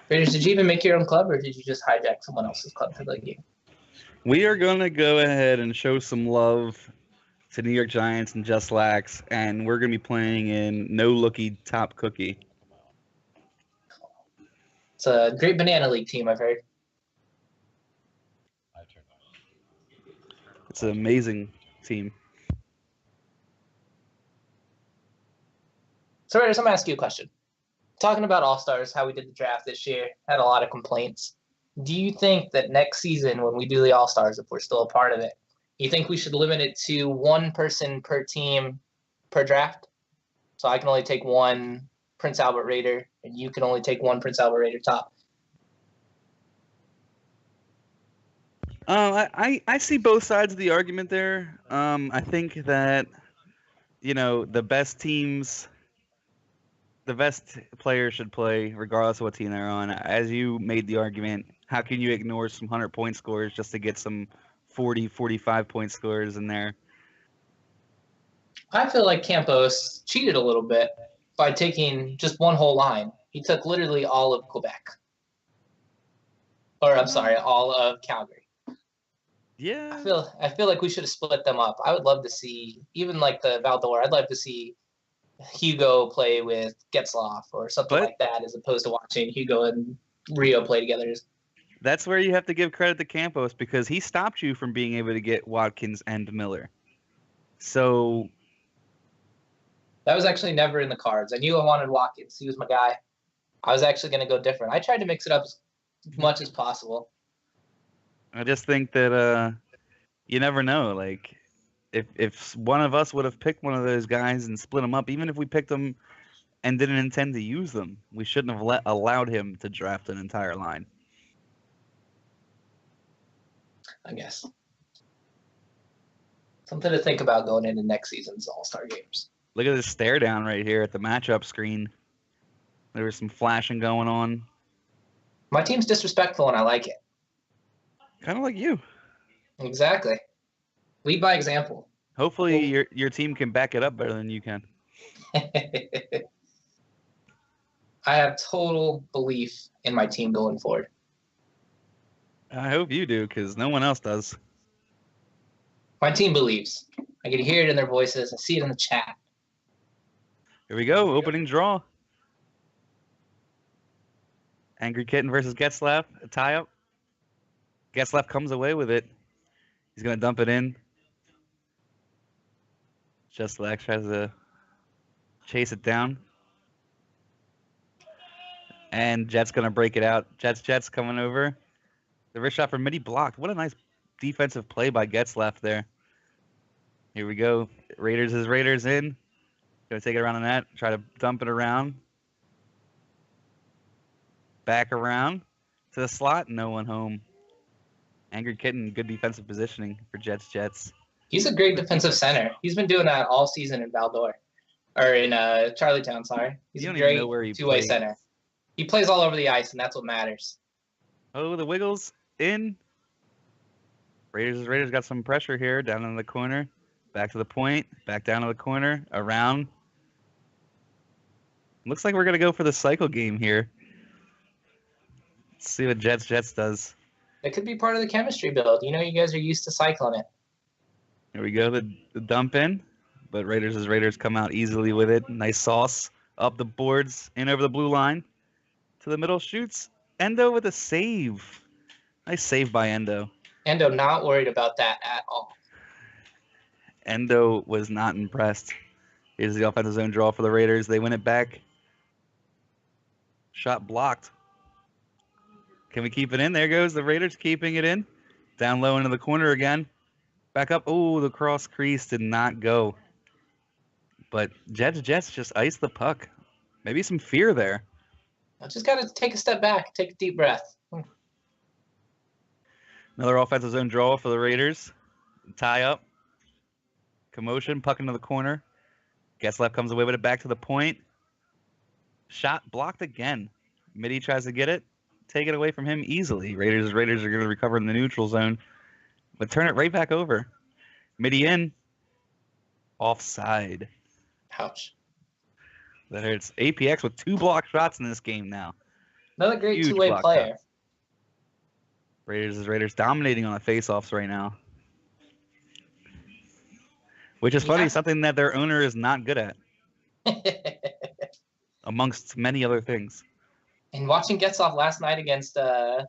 Raiders, did you even make your own club, or did you just hijack someone else's club for the game? We are going to go ahead and show some love to New York Giants and Just Lax, and we're going to be playing in No Lookie Top Cookie. It's a great Banana League team, I've heard. It's an amazing team. So, Raiders, I'm going to ask you a question. Talking about All-Stars, how we did the draft this year, had a lot of complaints. Do you think that next season, when we do the All-Stars, if we're still a part of it, you think we should limit it to one person per team per draft? So I can only take one Prince Albert Raider, and you can only take one Prince Albert Raider top. I see both sides of the argument there. I think that, you know, the best players should play regardless of what team they're on. As you made the argument, how can you ignore some 100-point scores just to get some 40, 45-point scores in there? I feel like Campos cheated a little bit by taking just one whole line. He took literally all of Quebec. Or, I'm sorry, all of Calgary. Yeah. I feel like we should have split them up. I would love to see, even like the Valdor, I'd love to see Hugo play with Getzlaff or something like that, as opposed to watching Hugo and Rio play together. That's where you have to give credit to Campos, because he stopped you from being able to get Watkins and Miller. So that was actually never in the cards. I knew I wanted Watkins. He was my guy. I was actually going to go different. I tried to mix it up as much as possible. I just think that you never know. Like, if one of us would have picked one of those guys and split them up, even if we picked them and didn't intend to use them, we shouldn't have allowed him to draft an entire line. I guess. Something to think about going into next season's All-Star games. Look at this stare down right here at the matchup screen. There was some flashing going on. My team's disrespectful, and I like it. Kind of like you. Exactly. Lead by example. Hopefully your team can back it up better than you can. I have total belief in my team going forward. I hope you do, because no one else does. My team believes. I can hear it in their voices. I see it in the chat. Here we go. Opening draw. Angry Kitten versus Getzlaff. A tie-up. Getzlaff comes away with it. He's going to dump it in. Justlack tries to chase it down. And Jet's going to break it out. Jet's coming over. The wrist shot from Midi blocked. What a nice defensive play by Getzlaff there. Here we go. Raiders in. Going to take it around the net. Try to dump it around. Back around to the slot. No one home. Angry Kitten, good defensive positioning for Jets. He's a great defensive center. He's been doing that all season in Valdor. Or in Charlietown, sorry. He's a great two-way center. He plays all over the ice, and that's what matters. Oh, the Wiggles in. Raiders got some pressure here. Down in the corner. Back to the point. Back down to the corner. Around. Looks like we're going to go for the cycle game here. Let's see what Jets does. It could be part of the chemistry build. You know, you guys are used to cycling it. Here we go, the dump in. But Raiders come out easily with it. Nice sauce. Up the boards. In over the blue line. To the middle, shoots. Endo with a save. Nice save by Endo. Endo not worried about that at all. Endo was not impressed. Here's the offensive zone draw for the Raiders. They win it back. Shot blocked. Can we keep it in? There goes the Raiders keeping it in. Down low into the corner again. Back up. Oh, the cross crease did not go. But Jets just iced the puck. Maybe some fear there. I just got to take a step back, take a deep breath. Another offensive zone draw for the Raiders. Tie up. Commotion, puck into the corner. Getzlaff comes away with it back to the point. Shot blocked again. Midi tries to get it. Take it away from him easily. Raiders are going to recover in the neutral zone. But turn it right back over. Midi in. Offside. Ouch. That hurts. APX with 2 block shots in this game now. Another great Huge two-way block player. shots. Raiders dominating on the face-offs right now. Which is funny, something that their owner is not good at. Amongst many other things. And watching Getzlaff last night against the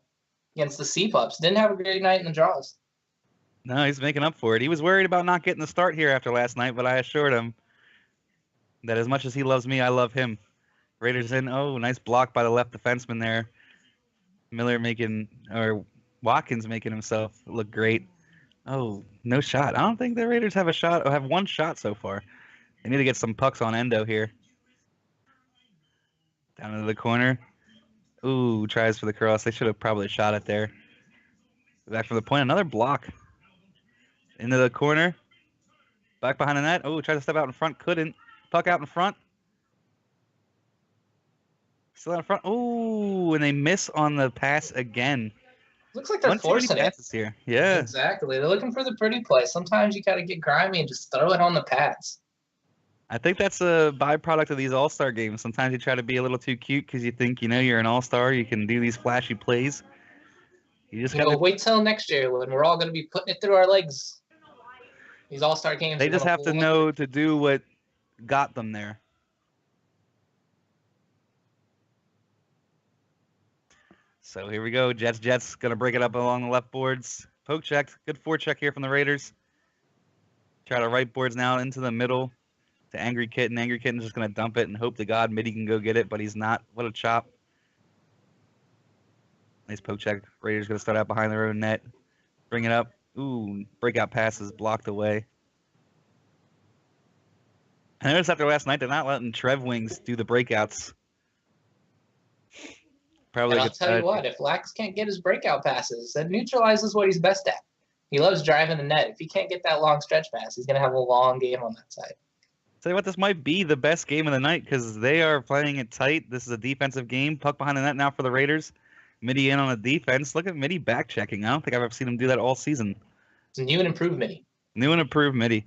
C-Pups, didn't have a great night in the draws. No, he's making up for it. He was worried about not getting the start here after last night, but I assured him that as much as he loves me, I love him. Raiders in. Oh, nice block by the left defenseman there. Watkins making himself look great. Oh, no shot. I don't think the Raiders have a shot or have one shot so far. They need to get some pucks on Endo here. Down into the corner. Ooh, tries for the cross. They should have probably shot it there. Back from the point. Another block. Into the corner. Back behind the net. Oh, tried to step out in front. Couldn't. Puck out in front. Still out in front. Ooh, and they miss on the pass again. Looks like they're forcing it. Here. Yeah. Exactly. They're looking for the pretty play. Sometimes you got to get grimy and just throw it on the pads. I think that's a byproduct of these all-star games. Sometimes you try to be a little too cute because you think, you're an all-star. You can do these flashy plays. You just got to wait till next year when we're all going to be putting it through our legs. These all-star games. They just have to know to do what got them there. So here we go. Jets going to break it up along the left boards. Poke check. Good forecheck here from the Raiders. Try to right boards now into the middle to Angry Kitten. Angry Kitten's just going to dump it and hope to God Midi can go get it, but he's not. What a chop. Nice poke check. Raiders going to start out behind their own net. Bring it up. Ooh, breakout passes blocked away. I noticed after last night, they're not letting Trev Wings do the breakouts. Probably. And I'll tell you what, if Lax can't get his breakout passes, that neutralizes what he's best at. He loves driving the net. If he can't get that long stretch pass, he's going to have a long game on that side. Tell you what, this might be the best game of the night because they are playing it tight. This is a defensive game. Puck behind the net now for the Raiders. Midi in on the defense. Look at Midi back checking. I don't think I've ever seen him do that all season. It's a new and improved Midi. New and improved Midi.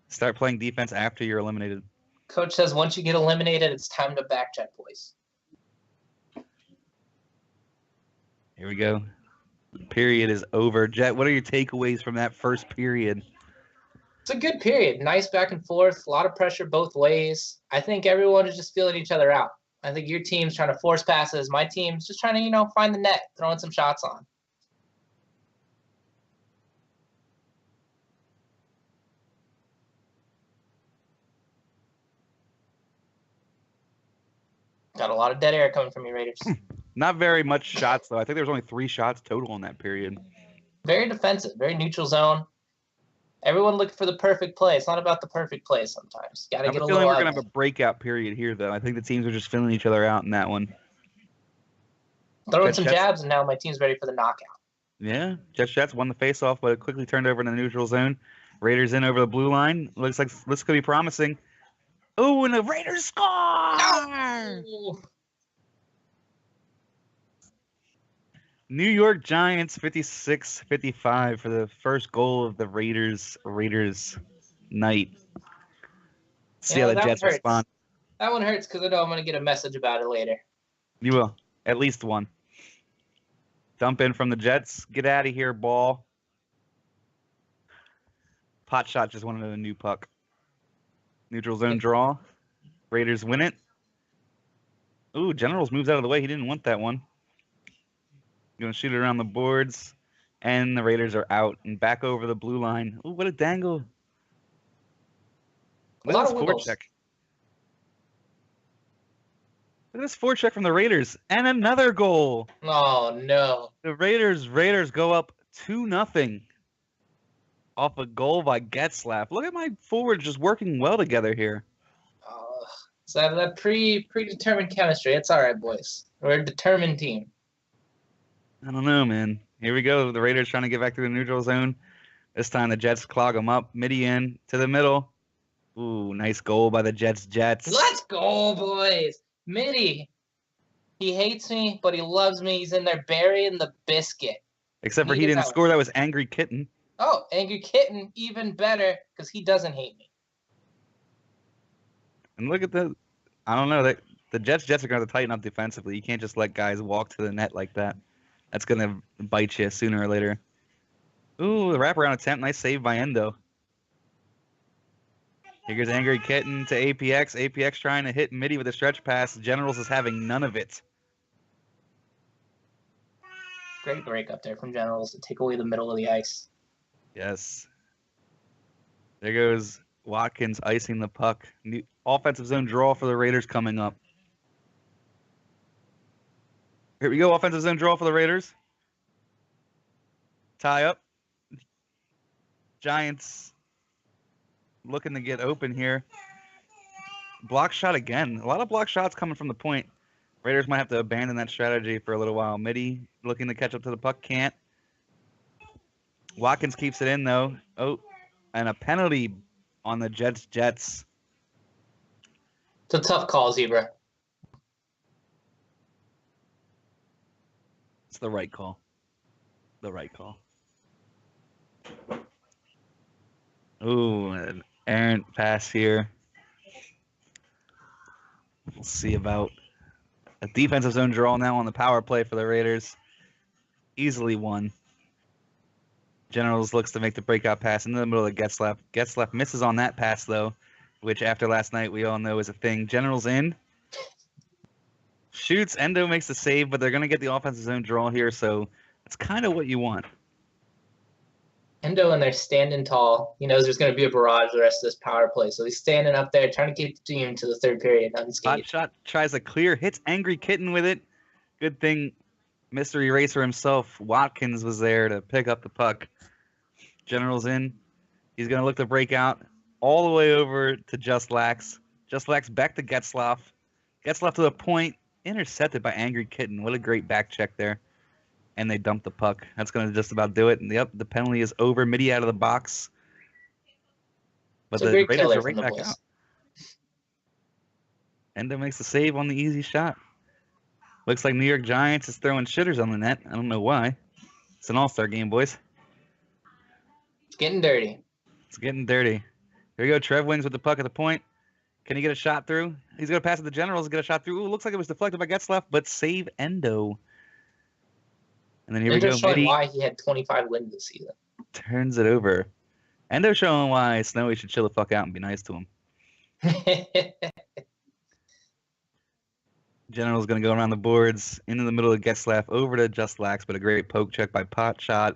Start playing defense after you're eliminated. Coach says once you get eliminated, it's time to backcheck, boys. Here we go. Period is over. Jet, what are your takeaways from that first period? It's a good period. Nice back and forth. A lot of pressure both ways. I think everyone is just feeling each other out. I think your team's trying to force passes. My team's just trying to, find the net, throwing some shots on. Got a lot of dead air coming from you, Raiders. Not very much shots, though. I think there was only 3 shots total in that period. Very defensive, very neutral zone. Everyone looking for the perfect play. It's not about the perfect play sometimes. Got to I'm get a feeling little we're going to ugly. have a breakout period here, though. I think the teams are just filling each other out in that one. Throwing some jabs, and now my team's ready for the knockout. Yeah, Jets won the faceoff, but it quickly turned over in the neutral zone. Raiders in over the blue line. Looks like this could be promising. Oh, and the Raiders score! No! New York Giants 56-55 for the first goal of the Raiders night. See how the that Jets hurts. respond. That one hurts because I know I'm going to get a message about it later. You will. At least one. Dump in from the Jets. Get out of here, ball. Pot shot just wanted a new puck. Neutral zone draw. Raiders win it. Ooh, Generals moves out of the way. He didn't want that one. Going to shoot it around the boards. And the Raiders are out and back over the blue line. Ooh, what a dangle. Look at this forecheck. Look at this forecheck from the Raiders. And another goal. Oh, no. The Raiders go up 2-0 off a goal by Getzlaf. Look at my forwards just working well together here. So that predetermined chemistry. It's all right, boys. We're a determined team. I don't know, man. Here we go. The Raiders trying to get back to the neutral zone. This time the Jets clog them up. Midi in to the middle. Ooh, nice goal by the Jets. Let's go, boys. Midi. He hates me, but he loves me. He's in there burying the biscuit. Except for he didn't score. That was Angry Kitten. Oh, Angry Kitten, even better, because he doesn't hate me. And look at the, I don't know, the Jets are going to have to tighten up defensively. You can't just let guys walk to the net like that. That's going to bite you sooner or later. Ooh, the wraparound attempt. Nice save by Endo. Here goes Angry Kitten to APX. APX trying to hit Midi with a stretch pass. Generals is having none of it. Great break up there from Generals to take away the middle of the ice. Yes. There goes Watkins icing the puck. New offensive zone draw for the Raiders coming up. Here we go. Offensive zone draw for the Raiders. Tie up. Giants looking to get open here. Block shot again. A lot of block shots coming from the point. Raiders might have to abandon that strategy for a little while. Midi looking to catch up to the puck. Can't. Watkins keeps it in, though. Oh, and a penalty on the Jets. It's a tough call, Zebra. It's the right call. The right call. Ooh, an errant pass here. We'll see about a defensive zone draw now on the power play for the Raiders. Easily won. Generals looks to make the breakout pass into the middle of Getzlaf. Getzlaf misses on that pass, though, which after last night we all know is a thing. Generals in. Shoots. Endo makes the save, but they're going to get the offensive zone draw here, so that's kind of what you want. Endo in there standing tall. He knows there's going to be a barrage the rest of this power play, so he's standing up there trying to keep the team to the third period unscathed. Hot shot tries a clear, hits Angry Kitten with it. Good thing Mr. Eraser himself, Watkins, was there to pick up the puck. General's in. He's going to look to break out all the way over to Just Lax. Just Lax back to Getzlaf. Getzlaf to the point. Intercepted by Angry Kitten. What a great back check there. And they dump the puck. That's going to just about do it. And yep, the penalty is over. Midi out of the box. But the Raiders are right back out. Endo makes the save on the easy shot. Looks like New York Giants is throwing shitters on the net. I don't know why. It's an all-star game, boys. It's getting dirty. It's getting dirty. Here we go. Trev wins with the puck at the point. Can he get a shot through? He's going to pass it to Generals, get a shot through. Ooh, looks like it was deflected by Getzlaff, but save Endo. And then here we Endo go. showing Mitty why he had 25 wins this season. turns it over. Endo showing why Snowy should chill the fuck out and be nice to him. General's going to go around the boards, into the middle of Getzlaff, over to Justlax, but a great poke check by Potshot.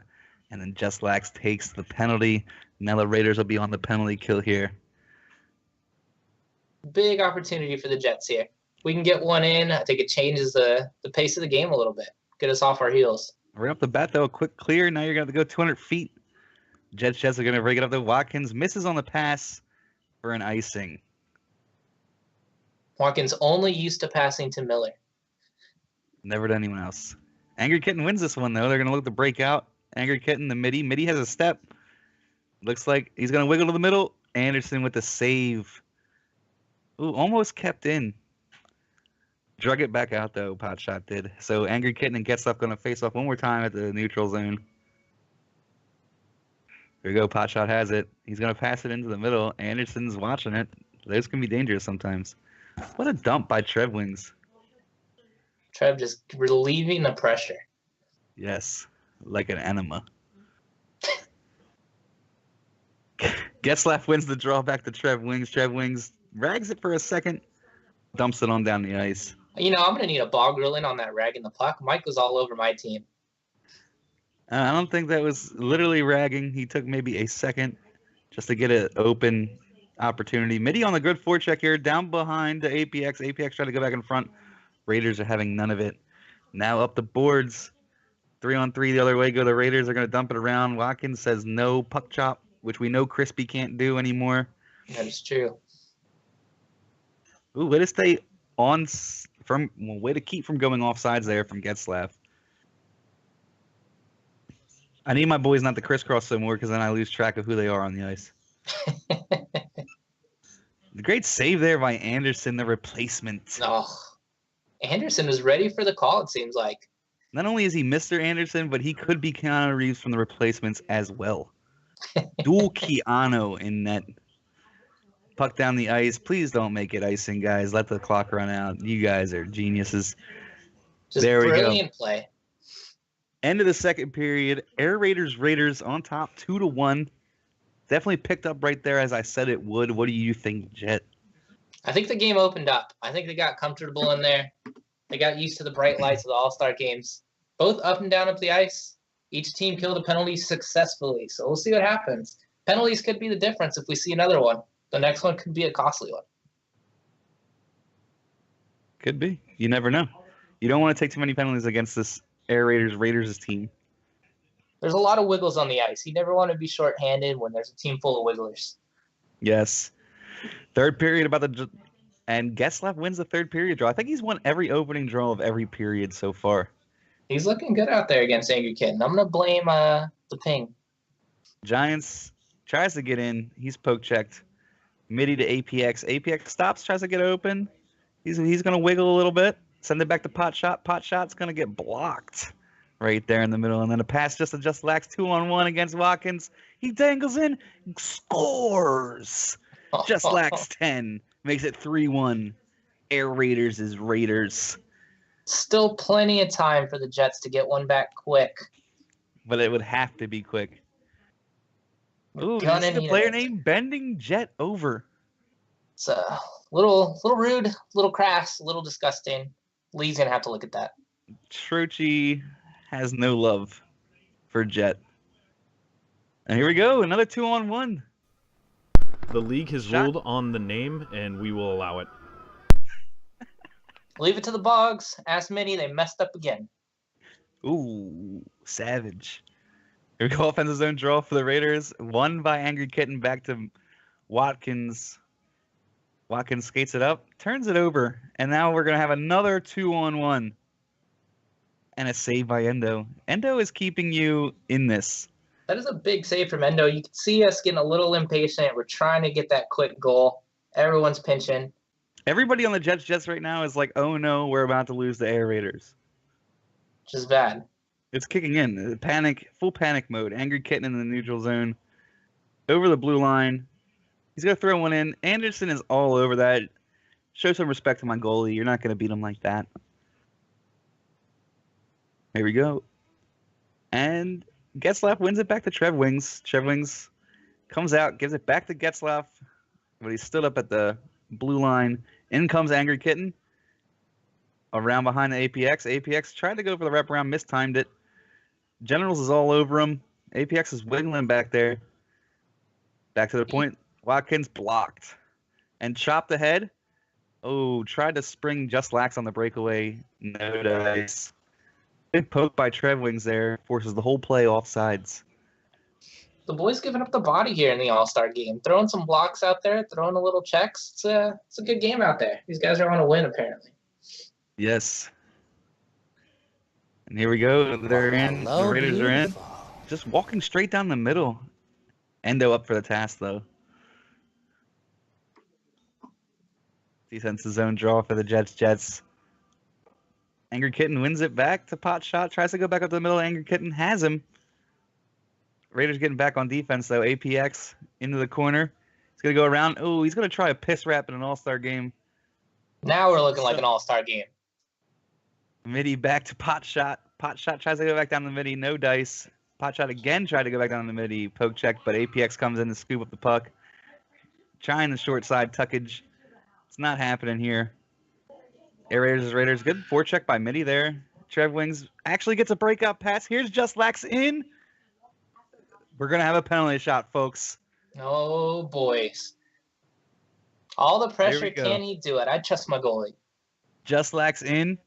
And then Justlax takes the penalty. Now the Raiders will be on the penalty kill here. Big opportunity for the Jets here. We can get one in. I think it changes the pace of the game a little bit. Get us off our heels. Right off the bat, though, a quick clear. Now you're going to have to go 200 feet. Jets are going to break it up to Watkins. Misses on the pass for an icing. Watkins only used to passing to Miller. Never to anyone else. Angry Kitten wins this one, though. They're going to look to break out. Angry Kitten, the Mitty. Mitty has a step. Looks like he's going to wiggle to the middle. Anderson with the save. Ooh, almost kept in. Drug it back out, though, Potshot did. So Angry Kitten and Getzlaff going to face off one more time at the neutral zone. There we go. Potshot has it. He's going to pass it into the middle. Anderson's watching it. Those can be dangerous sometimes. What a dump by Trev Wings. Trev just relieving the pressure. Yes, like an enema. Getzlaff wins the draw back to Trev Wings. Trev Wings rags it for a second, dumps it on down the ice. You know, I'm going to need a ball grilling on that rag in the puck. Mike was all over my team. I don't think that was literally ragging. He took maybe a second just to get an open opportunity. Mitty on the good forecheck here, down behind the APX. APX trying to go back in front. Raiders are having none of it. Now up the boards. 3-on-3 the other way. Go the Raiders. Are going to dump it around. Watkins says no puck chop, which we know Crispy can't do anymore. That is true. Ooh, way to stay on way to keep from going off sides there from Getzlaff. I need my boys not to crisscross some more because then I lose track of who they are on the ice. The great save there by Anderson, the replacement. Oh, Anderson is ready for the call, it seems like. Not only is he Mr. Anderson, but he could be Keanu Reeves from the replacements as well. Dual Keanu in net. Puck down the ice. Please don't make it icing, guys. Let the clock run out. You guys are geniuses. Just there we go. brilliant play. End of the second period. Air Raiders on top 2-1. Definitely picked up right there as I said it would. What do you think, Jet? I think the game opened up. I think they got comfortable in there. They got used to the bright lights of the All-Star games. Both up and down up the ice. Each team killed a penalty successfully. So we'll see what happens. Penalties could be the difference if we see another one. The next one could be a costly one. Could be. You never know. You don't want to take too many penalties against this Air Raiders team. There's a lot of wiggles on the ice. You never want to be shorthanded when there's a team full of wigglers. Yes. Third period and Getzlaff wins the third period draw. I think he's won every opening draw of every period so far. He's looking good out there against Angry Kitten. I'm going to blame the ping. Giants tries to get in. He's poke checked. Mitty to APX. APX stops, tries to get open. He's going to wiggle a little bit. Send it back to Potshot. Potshot's going to get blocked right there in the middle. And then a pass just to Justlax 2-on-1 against Watkins. He dangles in, scores. Justlax 10 makes it 3-1. Air Raiders is Raiders. Still plenty of time for the Jets to get one back quick. But it would have to be quick. Ooh, Gonna this is a need player it. named Bending Jet Over. It's a little rude, little crass, a little disgusting. Lee's going to have to look at that. Trochi has no love for Jet. And here we go, another 2-on-1. The league has ruled on the name, and we will allow it. Leave it to the Bogs. Ask Mitty. They messed up again. Ooh, savage. Here we go, offensive zone draw for the Raiders. Won by Angry Kitten back to Watkins. Watkins skates it up, turns it over, and now we're going to have another 2-on-1. And a save by Endo. Endo is keeping you in this. That is a big save from Endo. You can see us getting a little impatient. We're trying to get that quick goal. Everyone's pinching. Everybody on the Jets right now is like, oh no, we're about to lose the Air Raiders. Which is bad. It's kicking in. Panic, full panic mode. Angry Kitten in the neutral zone. Over the blue line. He's going to throw one in. Anderson is all over that. Show some respect to my goalie. You're not going to beat him like that. Here we go. And Getzlaf wins it back to Trev Wings. Trev Wings comes out, gives it back to Getzlaf, but he stood up at the blue line. In comes Angry Kitten. Around behind the APX. APX tried to go for the wraparound, mistimed it. Generals is all over him. APX is wiggling back there. Back to the point. Watkins blocked. And chopped ahead. Oh, tried to spring Just Lax on the breakaway. No dice. Good poke by Trev Wings there. Forces the whole play off sides. The boys giving up the body here in the All-Star game. Throwing some blocks out there, throwing a little checks. It's a good game out there. These guys are on a win, apparently. Yes. And here we go. They're in. The Raiders are in. Just walking straight down the middle. Endo up for the task, though. Defensive zone draw for the Jets. Angry Kitten wins it back to Pot Shot. Tries to go back up to the middle. Angry Kitten has him. Raiders getting back on defense, though. APX into the corner. He's going to go around. Oh, he's going to try a piss rap in an all-star game. Now we're looking like an all-star game. Midi back to Pot Shot. Pot Shot tries to go back down the midi. No dice. Pot Shot again tried to go back down the midi. Poke check, but APX comes in to scoop up the puck. Trying the short side tuckage. It's not happening here. Air Raiders. Good forecheck by Midi there. Trev Wings actually gets a breakout pass. Here's Just Lax in. We're going to have a penalty shot, folks. Oh, boys. All the pressure, can he do it? I trust my goalie. Just Lax in.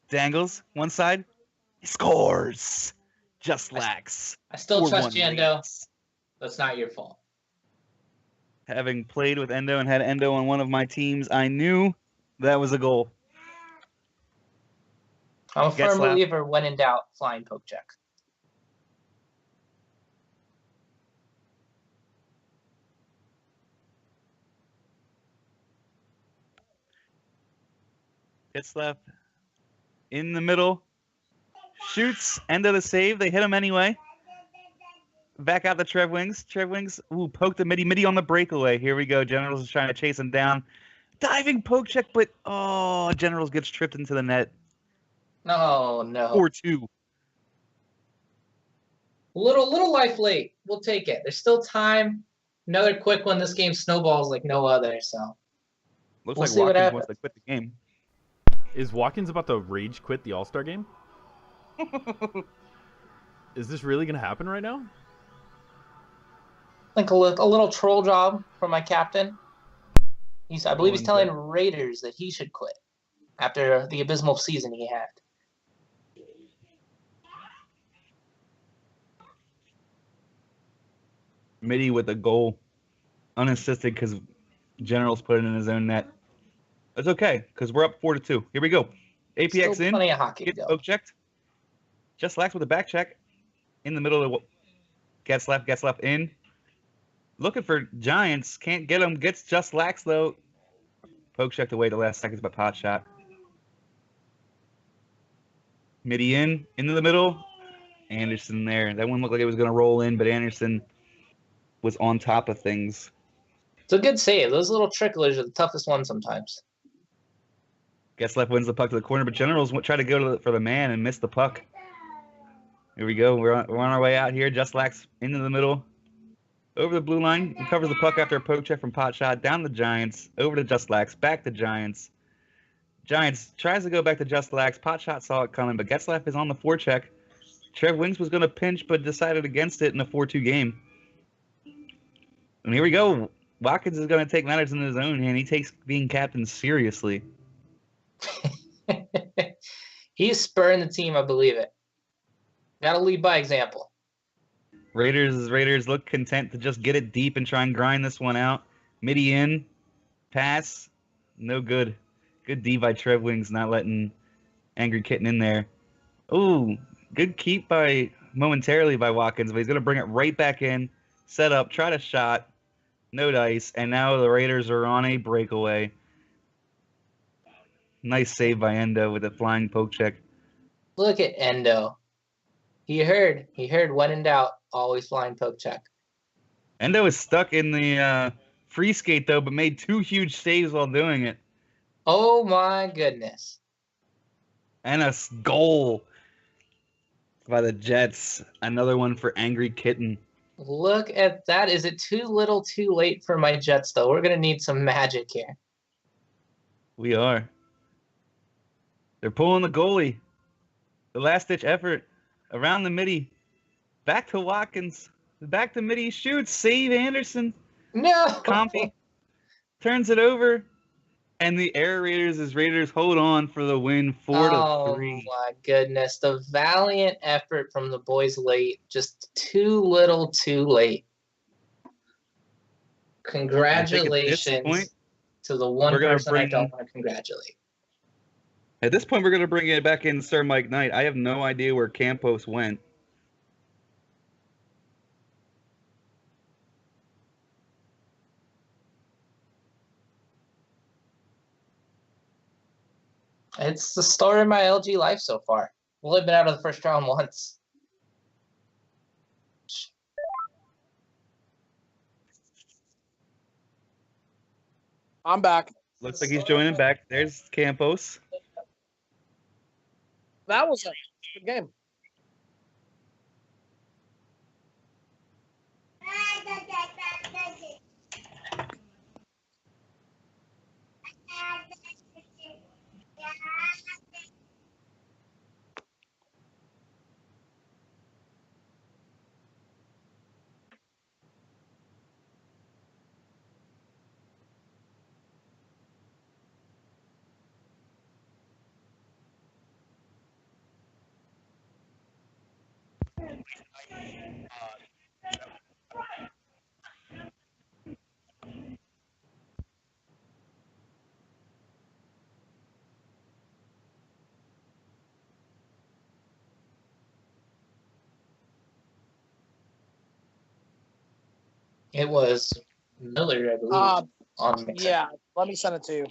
Dangles. One side. He scores. Just Lax. I still trust you, Endo. That's not your fault. Having played with Endo and had Endo on one of my teams, I knew that was a goal. I'm a firm believer when in doubt, flying poke check. Gets left in the middle. Shoots. End of the save. They hit him anyway. Back out the Trev Wings. Trev Wings, ooh, poke the midi. Midi on the breakaway. Here we go. Generals is trying to chase him down. Diving poke check, but Generals gets tripped into the net. No. 4-2. Little life late. We'll take it. There's still time. Another quick one. This game snowballs like no other. So Looks like Watkins wants to quit the game. Is Watkins about to rage quit the All-Star game? Is this really going to happen right now? Like a little troll job from my captain. I believe he's telling Raiders that he should quit after the abysmal season he had. Midi with a goal. Unassisted because Generals put it in his own net. It's okay because we're up 4-2. Here we go. APX Still in. Plenty of hockey. Gets poke checked. Just Lax with a back check. In the middle of the gets left in. Looking for Giants. Can't get him. Gets Just Lax though. Poke checked away the last seconds by Pot Shot. Midi into the middle. Anderson there. That one looked like it was going to roll in, but Anderson was on top of things. It's a good save. Those little tricklers are the toughest ones sometimes. Getzlaf wins the puck to the corner, but Generals try to go for the man and miss the puck. Here we go. We're on our way out here. Just Lax into the middle. Over the blue line. He covers the puck after a poke check from Pot Shot. Down the Giants. Over to Just Lax. Back to Giants. Giants tries to go back to Just Lax. Pot Shot saw it coming, but Getzlaf is on the forecheck. Trev Wings was going to pinch, but decided against it in a 4-2 game. And here we go. Watkins is going to take matters in his own hand. He takes being captain seriously. He's spurring the team, I believe it. Gotta lead by example. Raiders look content to just get it deep and try and grind this one out. Midi in. Pass. No good. Good D by Trev Wings, not letting Angry Kitten in there. Ooh, good keep momentarily by Watkins, but he's going to bring it right back in. Set up, try to shot. No dice, and now the Raiders are on a breakaway. Nice save by Endo with a flying poke check. Look at Endo. He heard when in doubt, always flying poke check. Endo is stuck in the free skate though, but made 2 huge saves while doing it. Oh my goodness. And a goal by the Jets. Another one for Angry Kitten. Look at that. Is it too little too late for my Jets, though? We're going to need some magic here. We are. They're pulling the goalie. The last-ditch effort. Around the midi. Back to Watkins. Back to midi. Shoots. Save Anderson. No! Comfy. Turns it over. And the Air Raiders hold on for the win 4-3. Oh my goodness. The valiant effort from the boys late. Just too little too late. Congratulations to the one person I don't want to congratulate. At this point, we're going to bring it back in Sir Mike Knight. I have no idea where Campos went. It's the story of my LG life so far. We've only been out of the first round once. I'm back. Looks like he's joining back. There's Campos. That was a good game. It was Miller, I believe, on Mixer. Yeah, let me send it to you.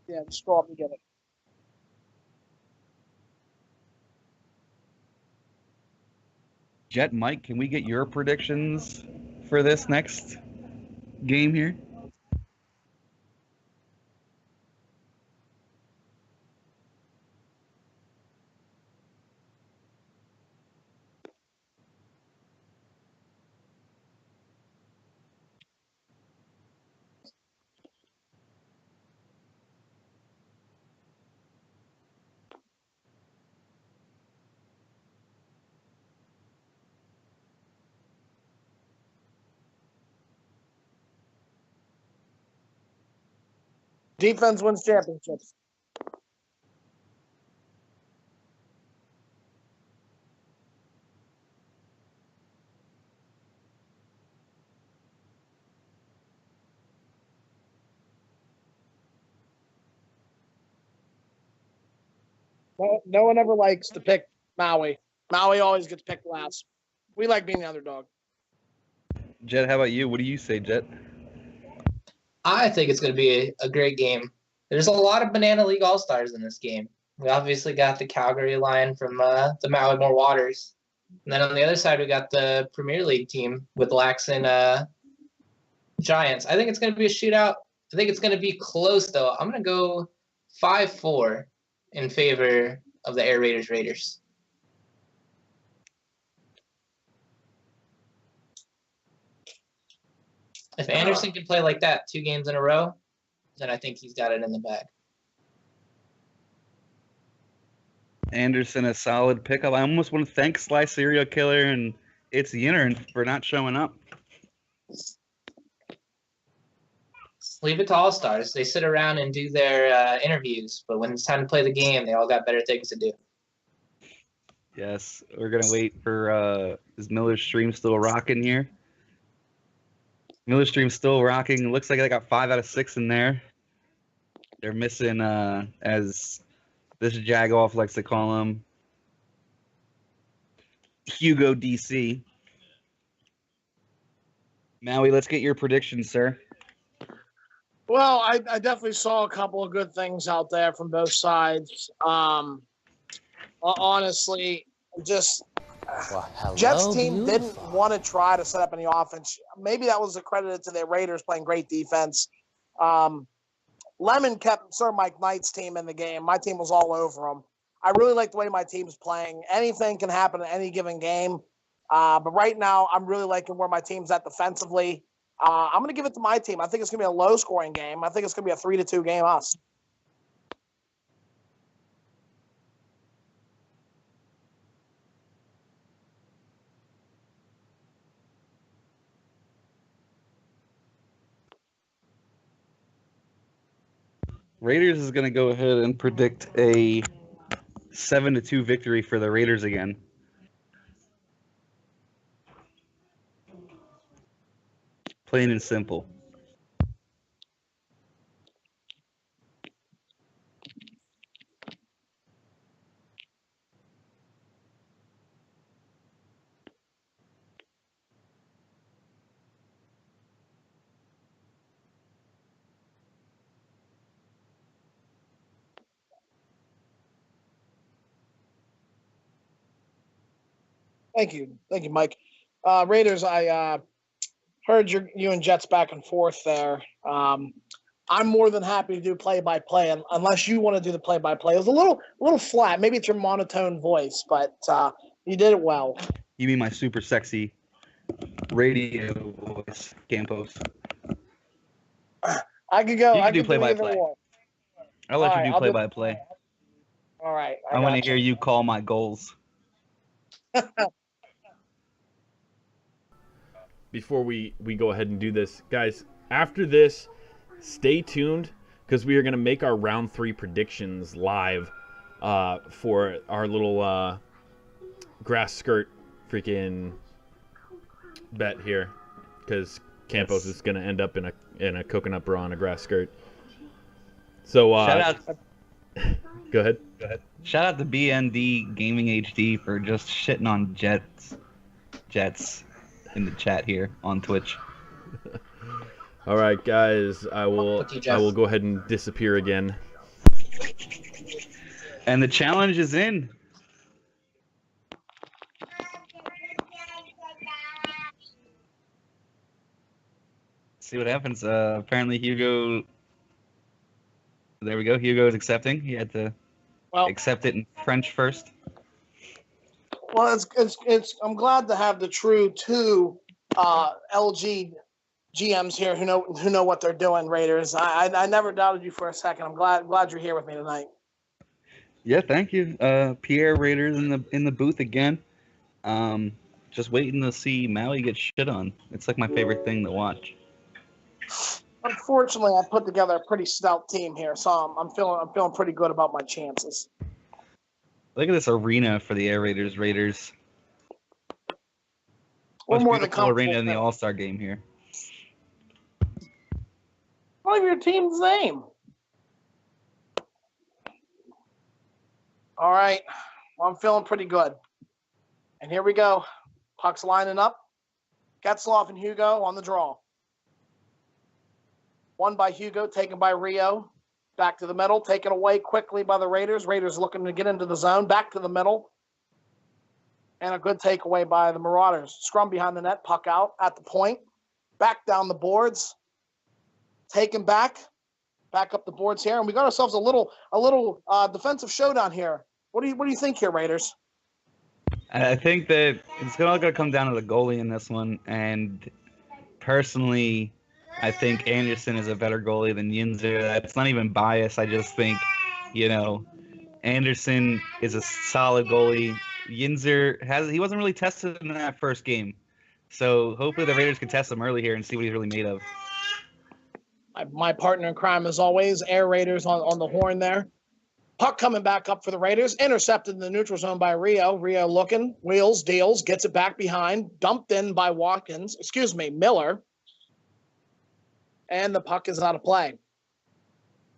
Yeah, just scroll up and get it. Jet Mike, can we get your predictions for this next game here? Defense wins championships. No one ever likes to pick Maui. Maui always gets picked last. We like being the underdog. Jet, how about you? What do you say, Jet? I think it's going to be a great game. There's a lot of Banana League All-Stars in this game. We obviously got the Calgary line from the Maui'S Waters. And then on the other side, we got the Premier League team with Lax and Giants. I think it's going to be a shootout. I think it's going to be close, though. I'm going to go 5-4 in favor of the Air Raiders. If Anderson can play like that 2 games in a row, then I think he's got it in the bag. Anderson, a solid pickup. I almost want to thank Sly Serial Killer and It's Yinner for not showing up. Leave it to All-Stars. They sit around and do their interviews, but when it's time to play the game, they all got better things to do. Yes, we're going to wait for is Miller's stream still rocking here? Miller's stream still rocking. Looks like they got 5 out of 6 in there. They're missing, as this Jagoff likes to call him, Hugo DC. Maui, let's get your predictions, sir. Well, I definitely saw a couple of good things out there from both sides. Honestly, just Well, hello, Jets team didn't beautiful. want to try to set up any offense. Maybe that was accredited to the Raiders playing great defense. Lemon kept Sir Mike Knight's team in the game. My team was all over him. I really like the way my team's playing. Anything can happen in any given game. But right now, I'm really liking where my team's at defensively. I'm going to give it to my team. I think it's going to be a low-scoring game. I think it's going to be a 3-2 game, us. Raiders is going to go ahead and predict a 7-2 victory for the Raiders again. Plain and simple. Thank you, Mike. Raiders, I heard you and Jets back and forth there. I'm more than happy to do play-by-play, unless you want to do the play-by-play. It was a little flat. Maybe it's your monotone voice, but you did it well. You mean my super sexy radio voice, Campos? I could go. You can I do could play-by-play. either one. I'll let All you right, do I'll do- play-by-play. All right. I want to gotcha. hear you call my goals. Before we go ahead and do this, guys, after this, stay tuned because we are going to make our round 3 predictions live for our little grass skirt freaking bet here because Campos is going to end up in a coconut bra and a grass skirt. So Shout out. Go ahead. Shout out to BND Gaming HD for just shitting on Jets in the chat here on Twitch. All right, guys, I will Thank you, Jeff. go ahead and disappear again. And the challenge is in. See what happens. Apparently Hugo. There we go. Hugo is accepting. He had to accept it in French first. Well, it's. I'm glad to have the true two LG GMs here who know what they're doing. Raiders. I never doubted you for a second. I'm glad you're here with me tonight. Yeah, thank you. Pierre Raiders in the booth again. Just waiting to see Maui get shit on. It's like my favorite thing to watch. Unfortunately, I put together a pretty stout team here, so I'm feeling pretty good about my chances. Look at this arena for the Air Raiders. We're Most more than beautiful comfortable. arena in the All-Star game here. What is your team's name? All right. Well, I'm feeling pretty good. And here we go. Puck's lining up. Getzloff and Hugo on the draw. One by Hugo, taken by Rio. Back to the middle, taken away quickly by the Raiders. Raiders looking to get into the zone. Back to the middle. And a good takeaway by the Marauders. Scrum behind the net, puck out at the point. Back down the boards. Taken back up the boards here. And we got ourselves a little defensive showdown here. What do you think here, Raiders? I think that it's all going to come down to the goalie in this one. And personally, I think Anderson is a better goalie than Yinzer. That's not even bias. I just think, Anderson is a solid goalie. Yinzer he wasn't really tested in that first game. So hopefully the Raiders can test him early here and see what he's really made of. My partner in crime, as always, Air Raiders on the horn there. Puck coming back up for the Raiders. Intercepted in the neutral zone by Rio. Rio looking, wheels, deals, gets it back behind. Dumped in by Miller. And the puck is out of play.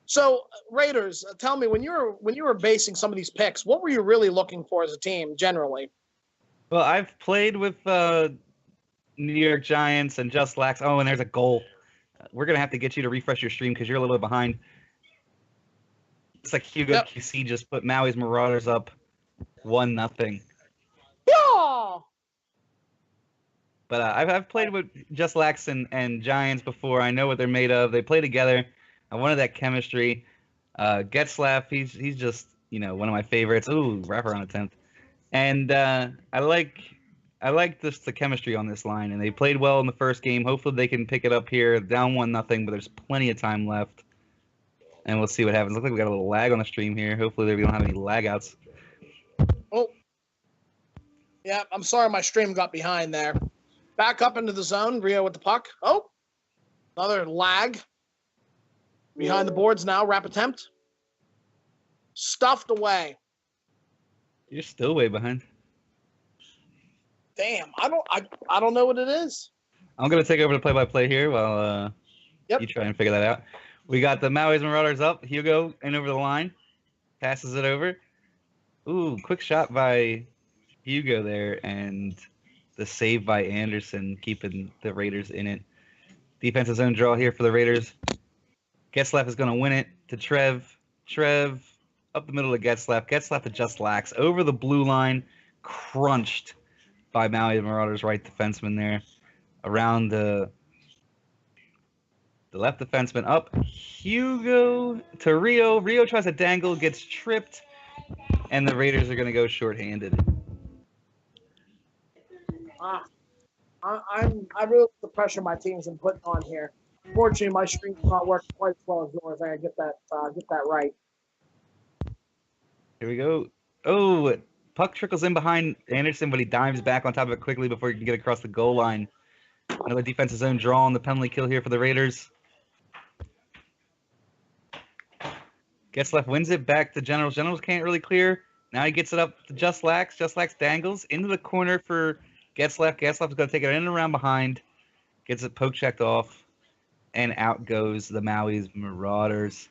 So, Raiders, tell me, when you were basing some of these picks, what were you really looking for as a team generally? Well, I've played with New York Giants and Just Lax. Oh, and there's a goal. We're going to have to get you to refresh your stream because you're a little bit behind. It's like Hugo QC just put Maui's Marauders up 1-0. Yeah! Oh. But I've played with Just Lax and Giants before. I know what they're made of. They play together. I wanted that chemistry. Getzlaff, he's just one of my favorites. Ooh, wraparound attempt. And I like just the chemistry on this line. And they played well in the first game. Hopefully they can pick it up here. Down 1-0, but there's plenty of time left. And we'll see what happens. Looks like we got a little lag on the stream here. Hopefully we don't have any lag outs. Oh. Yeah, I'm sorry my stream got behind there. Back up into the zone. Rio with the puck. Oh. Another lag. Behind the boards now. Wrap attempt. Stuffed away. You're still way behind. Damn. I don't know what it is. I'm going to take over the play-by-play here while you try and figure that out. We got the Maui'S Marauders up. Hugo in over the line. Passes it over. Ooh, quick shot by Hugo there, and the save by Anderson, keeping the Raiders in it. Defensive zone draw here for the Raiders. Getzlaff is going to win it to Trev. Trev up the middle of Getzlaff. Getzlaff to Just Lax. Over the blue line. Crunched by Maui'S Marauders right defenseman there. Around the left defenseman up. Hugo to Rio. Rio tries to dangle, gets tripped, and the Raiders are going to go shorthanded. I really like the pressure my team's been putting on here. Fortunately, my stream's not working quite as well as yours. I gotta get that right. Here we go. Oh, puck trickles in behind Anderson, but he dives back on top of it quickly before he can get across the goal line. Another defensive zone draw on the penalty kill here for the Raiders. Getzlaff wins it back to Generals. Generals can't really clear. Now he gets it up to Just Lax. Just Lax dangles into the corner for Getzlaff. Getzlaff is going to take it in and around behind. Gets it poke checked off. And out goes the Maui'S Marauders.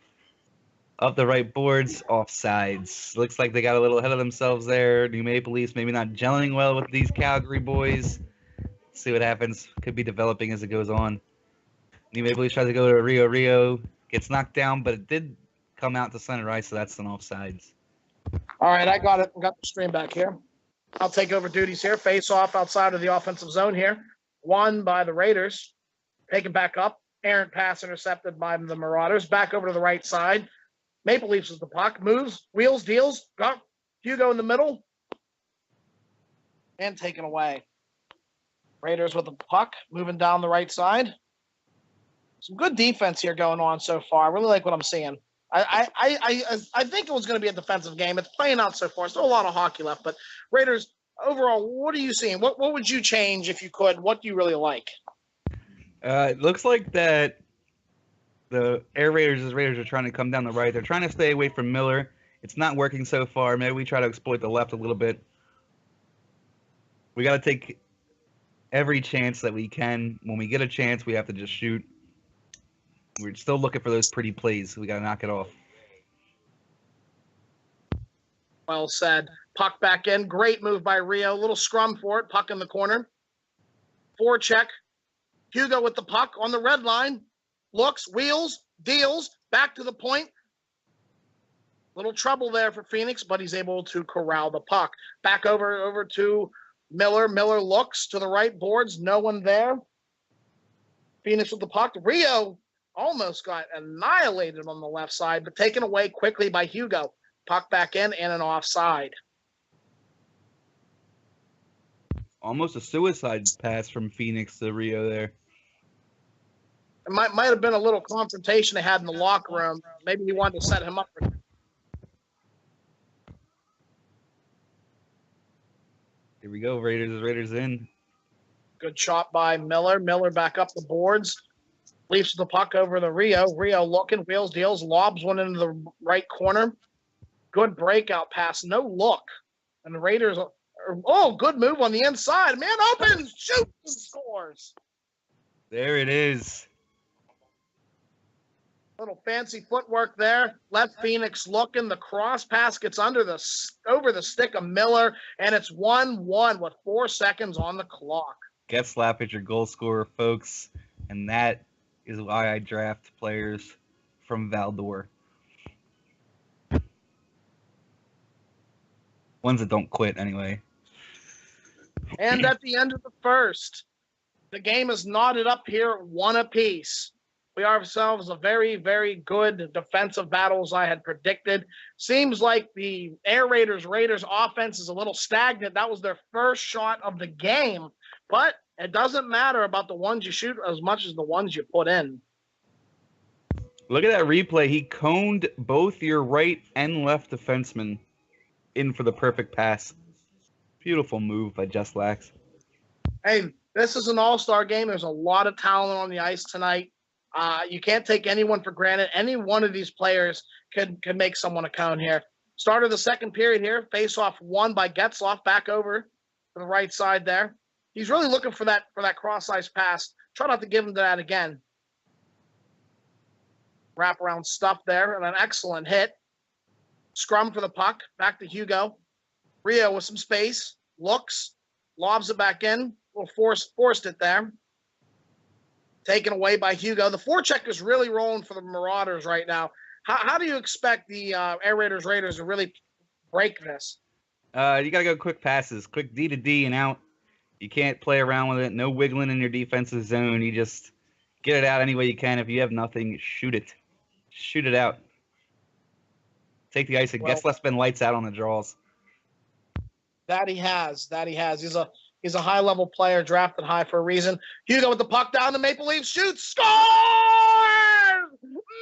Up the right boards, offsides. Looks like they got a little ahead of themselves there. New Maple Leafs maybe not gelling well with these Calgary boys. Let's see what happens. Could be developing as it goes on. New Maple Leafs tries to go to Rio. Rio gets knocked down, but it did come out to center ice, so that's an offsides. All right, I got it. Got the stream back here. I'll take over duties here. Face off outside of the offensive zone here. Won by the Raiders. Take it back up. Errant pass intercepted by the Marauders. Back over to the right side. Maple Leafs with the puck. Moves, wheels, deals. Got Hugo in the middle. And taken away. Raiders with the puck. Moving down the right side. Some good defense here going on so far. I really like what I'm seeing. I think it was going to be a defensive game. It's playing out so far. Still a lot of hockey left. But Raiders, overall, what are you seeing? What would you change if you could? What do you really like? It looks like that the Air Raiders are trying to come down the right. They're trying to stay away from Miller. It's not working so far. Maybe we try to exploit the left a little bit. We got to take every chance that we can. When we get a chance, we have to just shoot. We're still looking for those pretty plays. We got to knock it off. Well said. Puck back in. Great move by Rio. Little scrum for it. Puck in the corner. Forecheck. Hugo with the puck on the red line. Looks, wheels, deals. Back to the point. Little trouble there for Phoenix, but he's able to corral the puck. Back over to Miller. Miller looks to the right boards. No one there. Phoenix with the puck. Rio almost got annihilated on the left side, but taken away quickly by Hugo. Puck back in and an offside. Almost a suicide pass from Phoenix to Rio there. It might have been a little confrontation they had in the locker room. Maybe he wanted to set him up for. Here we go. Raiders in. Good shot by Miller. Miller back up the boards. Leaps the puck over to Rio. Rio looking, wheels, deals, lobs one into the right corner. Good breakout pass. No look. And the Raiders, good move on the inside. Man opens, shoots, and scores. There it is. Little fancy footwork there. Left Phoenix looking. The cross pass gets over the stick of Miller, and it's 1-1 with 4 seconds on the clock. Getzlaff is your goal scorer, folks, and that is why I draft players from Valdor. Ones that don't quit, anyway. And at the end of the first, the game is knotted up here at 1 apiece. We ourselves a very, very good defensive battle as I had predicted. Seems like the Air Raiders offense is a little stagnant. That was their first shot of the game. But it doesn't matter about the ones you shoot as much as the ones you put in. Look at that replay. He coned both your right and left defensemen in for the perfect pass. Beautiful move by Just Lax. Hey, this is an all-star game. There's a lot of talent on the ice tonight. You can't take anyone for granted. Any one of these players could make someone a cone here. Start of the second period here. Face-off won by Getzloff. Back over to the right side there. He's really looking for that cross-ice pass. Try not to give him that again. Wraparound stuff there and an excellent hit. Scrum for the puck. Back to Hugo. Rio with some space. Looks. Lobs it back in. Forced it there. Taken away by Hugo. The forecheck is really rolling for the Marauders right now. How do you expect the Air Raiders to really break this? You got to go quick passes. Quick D to D and out. You can't play around with it. No wiggling in your defensive zone. You just get it out any way you can. If you have nothing, shoot it. Shoot it out. Take the ice. Getzloff's been lights out on the draws. That he has. He's a high-level player, drafted high for a reason. Hugo with the puck down to Maple Leafs. Shoots. Scores!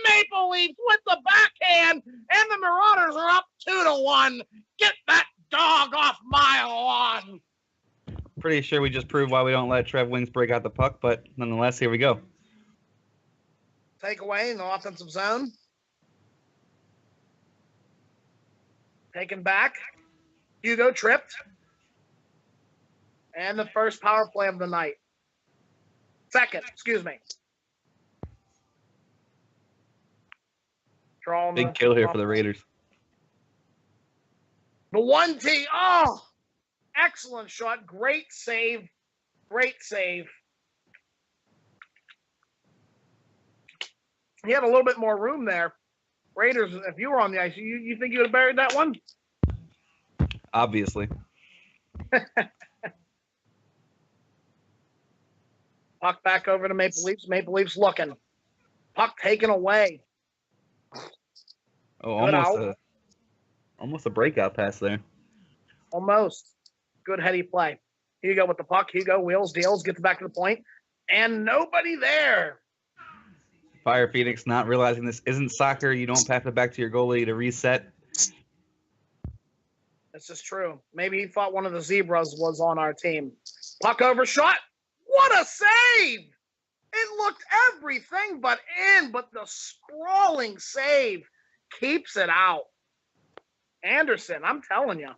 Maple Leafs with the backhand, and the Marauders are up 2-1. Get that dog off mile one. Pretty sure we just proved why we don't let Trev Wings break out the puck, but nonetheless, here we go. Take away in the offensive zone. Taken back. Hugo tripped. And the first power play of the night. Second, excuse me. Big kill here for the Raiders. The 1T. Oh, excellent shot. Great save. Great save. He had a little bit more room there. Raiders, if you were on the ice, you think you would have buried that one? Obviously. Puck back over to Maple Leafs. Maple Leafs looking. Puck taken away. Oh, almost a breakout pass there. Almost. Good heady play. Hugo with the puck. Hugo wheels, deals, gets back to the point, and nobody there. Fire Phoenix not realizing this isn't soccer. You don't pass it back to your goalie to reset. This is true. Maybe he thought one of the Zebras was on our team. Puck over shot. What a save! It looked everything but in, but the sprawling save keeps it out. Anderson, I'm telling you.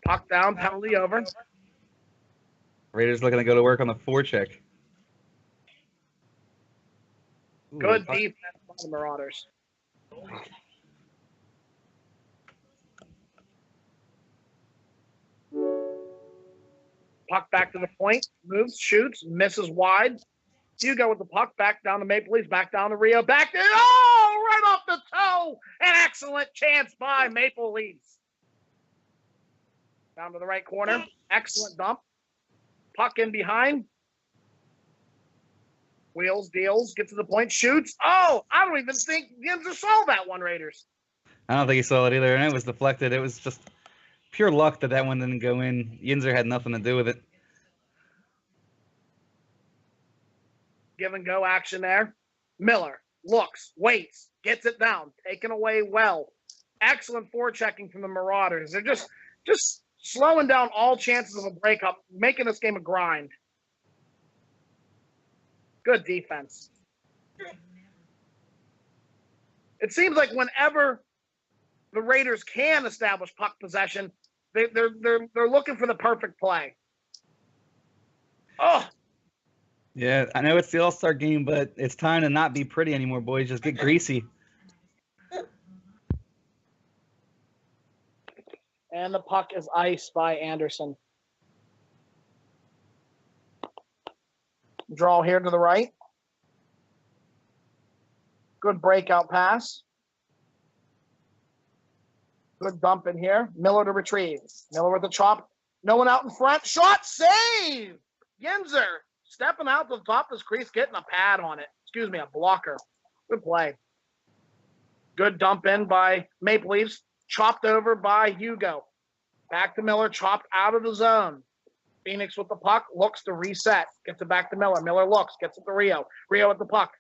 Puck down, penalty over. Raiders looking to go to work on the forecheck. Good defense by the Marauders. Puck back to the point, moves, shoots, misses wide. Hugo with the puck, back down to Maple Leafs, back down to Rio, back to, oh, right off the toe! An excellent chance by Maple Leafs. Down to the right corner, excellent dump. Puck in behind. Wheels, deals, gets to the point, shoots. Oh, I don't even think Yinzer saw that one, Raiders. I don't think he saw it either, and it was deflected. It was just pure luck that one didn't go in. Yinzer had nothing to do with it. Give and go action there. Miller looks, waits, gets it down, taken away well. Excellent forechecking from the Marauders. They're just slowing down all chances of a breakup, making this game a grind. Good defense. It seems like whenever the Raiders can establish puck possession, they're looking for the perfect play. Oh. Yeah, I know it's the All-Star game, but it's time to not be pretty anymore, boys. Just get greasy. And the puck is iced by Anderson. Draw here to the right. Good breakout pass. Good dump in here. Miller to retrieve. Miller with the chop. No one out in front. Shot save. Yinzer stepping out to the top of his crease, getting a pad on it. Excuse me, a blocker. Good play. Good dump in by Maple Leafs. Chopped over by Hugo. Back to Miller. Chopped out of the zone. Phoenix with the puck. Looks to reset. Gets it back to Miller. Miller looks. Gets it to Rio. Rio with the puck.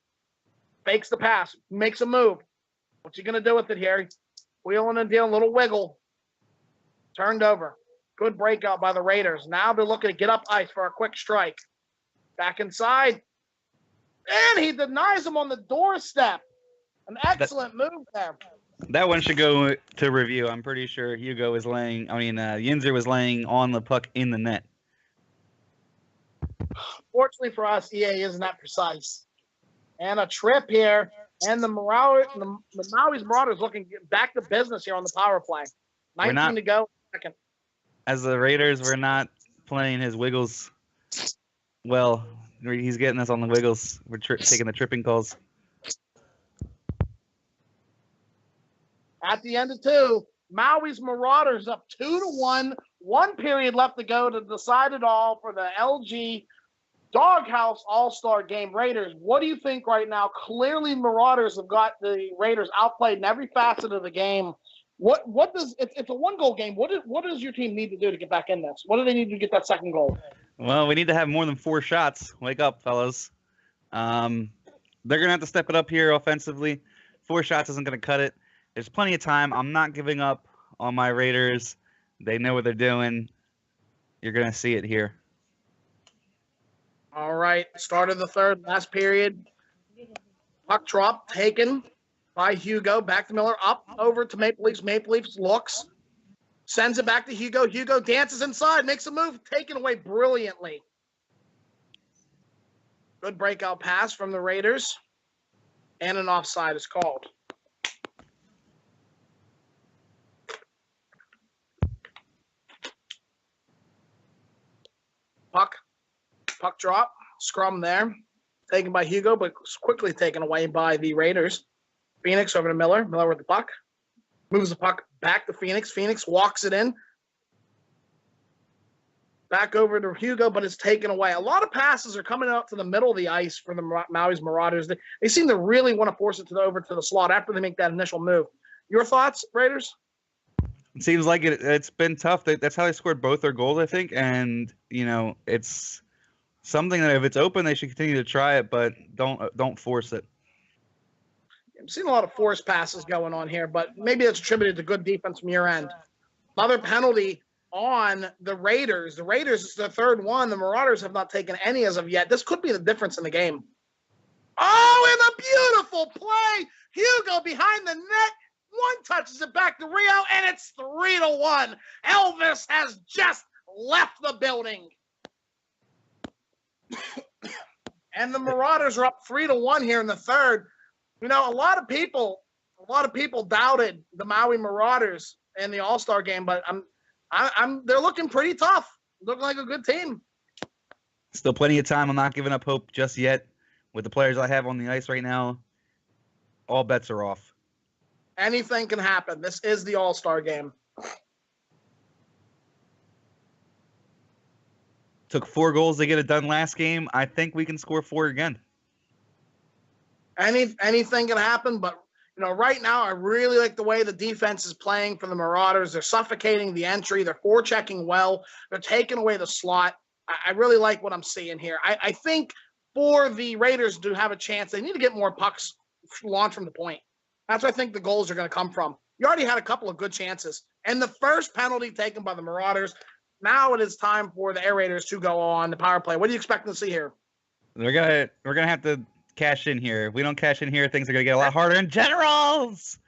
Fakes the pass. Makes a move. What's he going to do with it here? Wheeling and dealing. Little wiggle. Turned over. Good breakout by the Raiders. Now they're looking to get up ice for a quick strike. Back inside. And he denies him on the doorstep. An excellent move there. That one should go to review. I'm pretty sure Hugo was Yinzer was laying on the puck in the net. Fortunately for us, EA isn't that precise. And a trip here. And the Maui'S Marauders looking to get back to business here on the power play. 19 to go. Second. As the Raiders, we're not playing his wiggles well. He's getting us on the wiggles. We're taking the tripping calls. At the end of 2, Maui'S Marauders up 2-1. 1 period left to go to decide it all for the LG Doghouse All-Star Game. Raiders, what do you think right now? Clearly, Marauders have got the Raiders outplayed in every facet of the game. What does it's a 1-goal game? What does your team need to do to get back in this? What do they need to get that second goal? Well, we need to have more than 4 shots. Wake up, fellas. They're gonna have to step it up here offensively. 4 shots isn't gonna cut it. There's plenty of time. I'm not giving up on my Raiders. They know what they're doing. You're gonna see it here. All right, start of the third, last period. Puck drop taken by Hugo. Back to Miller, up over to Maple Leafs. Maple Leafs looks, sends it back to Hugo. Hugo dances inside, makes a move, taken away brilliantly. Good breakout pass from the Raiders. And an offside is called. Puck drop, scrum there, taken by Hugo, but quickly taken away by the Raiders. Phoenix over to Miller. Miller with the puck. Moves the puck back to Phoenix. Phoenix walks it in. Back over to Hugo, but it's taken away. A lot of passes are coming out to the middle of the ice for the Maui'S Marauders. They seem to really want to force it over to the slot after they make that initial move. Your thoughts, Raiders? It seems like it's been tough. That's how they scored both their goals, I think. And, it's something that if it's open, they should continue to try it, but don't force it. I'm seeing a lot of forced passes going on here, but maybe it's attributed to good defense from your end. Another penalty on the Raiders. The Raiders is the third one. The Marauders have not taken any as of yet. This could be the difference in the game. Oh, and a beautiful play. Hugo behind the net. One touches it back to Rio, and it's 3-1. Elvis has just left the building. And the Marauders are up 3-1 here in the third. A lot of people doubted the Maui Marauders in the All-Star game, but they're looking pretty tough. Looking like a good team. Still plenty of time. I'm not giving up hope just yet. With the players I have on the ice right now, all bets are off. Anything can happen. This is the All-Star game. Took 4 goals to get it done last game. I think we can score 4 again. Anything can happen, but right now I really like the way the defense is playing for the Marauders. They're suffocating the entry. They're forechecking well. They're taking away the slot. I really like what I'm seeing here. I think for the Raiders to have a chance, they need to get more pucks launched from the point. That's where I think the goals are going to come from. You already had a couple of good chances. And the first penalty taken by the Marauders, now it is time for the Air Raiders to go on the power play. What do you expect to see here? We're gonna have to cash in here. If we don't cash in here, things are gonna get a lot harder in generals.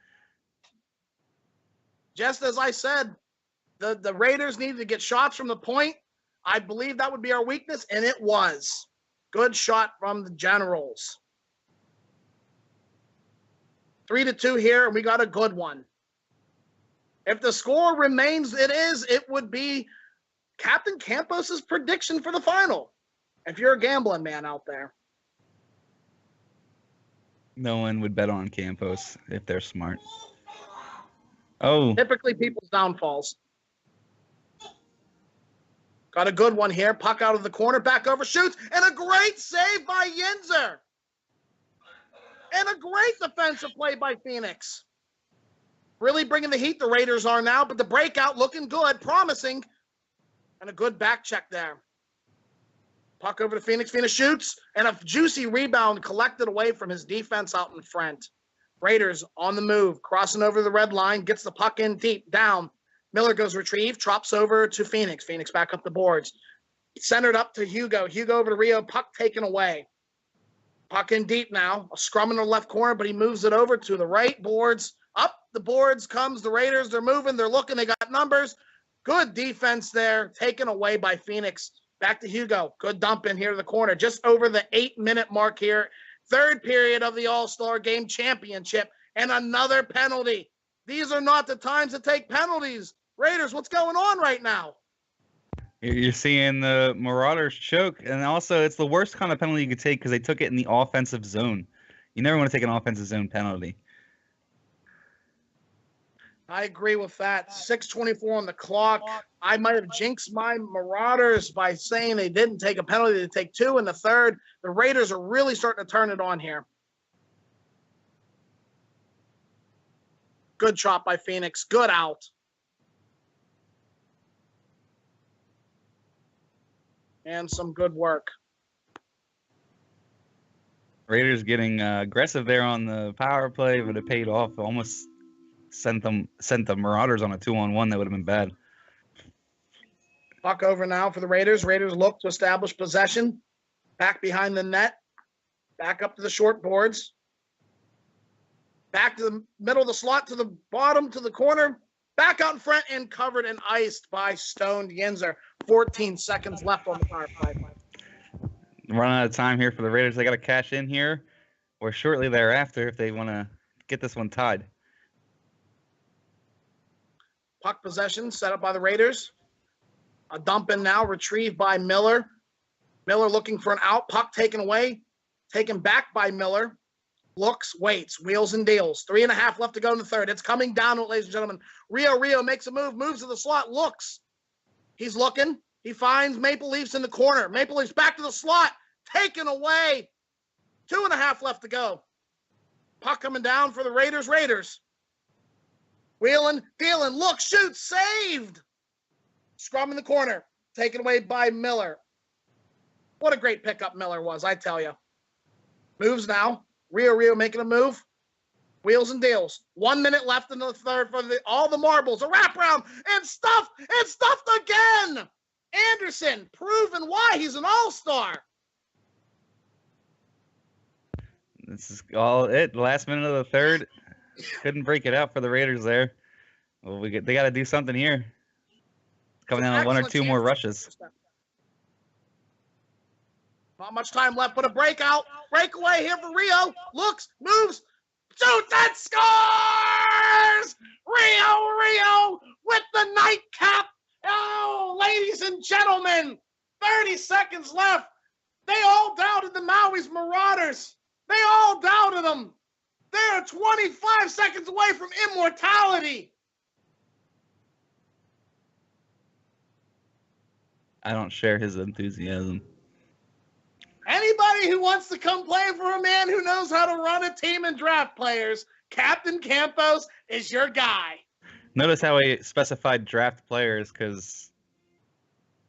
Just as I said, the Raiders needed to get shots from the point. I believe that would be our weakness, and it was. Good shot from the Generals. 3-2 here, and we got a good one. If the score remains it would be Captain Campos's prediction for the final. If you're a gambling man out there. No one would bet on Campos if they're smart. Oh, Typically people's downfalls. Got a good one here. Puck out of the corner, back over, shoots, and a great save by Yinzer. And a great defensive play by Phoenix. Really bringing the heat, the Raiders are now, but the breakout looking good, promising. And a good back check there. Puck over to Phoenix. Phoenix shoots, and a juicy rebound collected away from his defense out in front. Raiders on the move, crossing over the red line, gets the puck in deep, down. Miller goes retrieve, drops over to Phoenix. Phoenix back up the boards. Centered up to Hugo. Hugo over to Rio, puck taken away. Puck in deep now, a scrum in the left corner, but he moves it over to the right boards. Up the boards comes the Raiders. They're moving, they're looking, they got numbers. Good defense there, taken away by Phoenix. Back to Hugo. Good dump in here to the corner. Just over the 8-minute mark here. Third period of the All-Star Game Championship. And another penalty. These are not the times to take penalties. Raiders, what's going on right now? you're seeing the Marauders choke, and also it's the worst kind of penalty you could take because they took it in the offensive zone. You never want to take an offensive zone penalty. I agree with that. 6:24 on the clock. I might have jinxed my Marauders by saying they didn't take a penalty. They take two in the third. The Raiders are really starting to turn it on here. Good shot by Phoenix. Good out. And some good work. Raiders getting aggressive there on the power play, but it paid off. Almost sent the Marauders on a 2-on-1 that would have been bad. Puck over now for the Raiders. Raiders look to establish possession. Back behind the net. Back up to the short boards. Back to the middle of the slot, to the bottom, to the corner. Back out in front and covered and iced by stoned Yinzer. 14 seconds left on the power play. Running out of time here for the Raiders. They got to cash in here or shortly thereafter if they want to get this one tied. Puck possession set up by the Raiders. A dump in now, retrieved by Miller. Miller looking for an out. Puck taken away. Taken back by Miller. Looks, waits, wheels and deals. 3.5 left to go in the third. It's coming down, ladies and gentlemen. Rio makes a move, moves to the slot, looks. He's looking. He finds Maple Leafs in the corner. Maple Leafs back to the slot. Taken away. 2.5 left to go. Puck coming down for the Raiders. Wheeling, dealing, look, shoot, saved. Scrum in the corner. Taken away by Miller. What a great pickup Miller was, I tell you. Moves now. Rio making a move. Wheels and deals. 1 minute left in the third for all the marbles. A wraparound and stuffed again. Anderson proving why he's an all-star. This is all it. Last minute of the third. Couldn't break it out for the Raiders there. Well, they got to do something here. Coming down on one or two more rushes. Not much time left, but a breakaway here for Rio. Looks, moves, shoots, and scores! Rio with the nightcap. Oh, ladies and gentlemen, 30 seconds left. They all doubted the Maui'S Marauders. They all doubted them. They're 25 seconds away from immortality. I don't share his enthusiasm. Anybody who wants to come play for a man who knows how to run a team and draft players, Captain Campos is your guy. Notice how he specified draft players because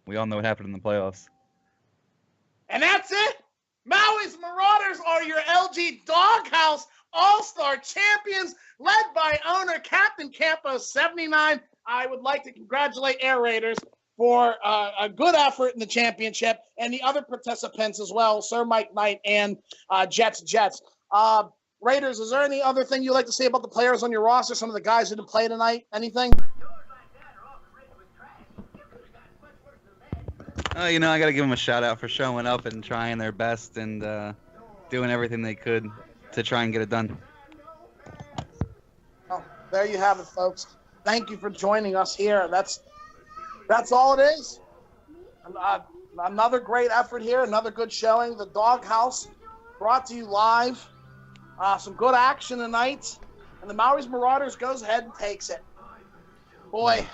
we all know what happened in the playoffs. And that's it. Maui'S Marauders are your LG Doghouse All-Star champions, led by owner Captain Campos 79. I would like to congratulate Air Raiders for a good effort in the championship, and the other participants as well, Sir Mike Knight and Jets. Raiders, is there any other thing you'd like to say about the players on your roster, some of the guys who didn't play tonight? Anything? I got to give them a shout-out for showing up and trying their best and doing everything they could to try and get it done. Oh, there you have it, folks. Thank you for joining us here. That's all it is. Another great effort here, another good showing. The Doghouse brought to you live. Some good action tonight. And the Maui'S Marauders goes ahead and takes it. Boy,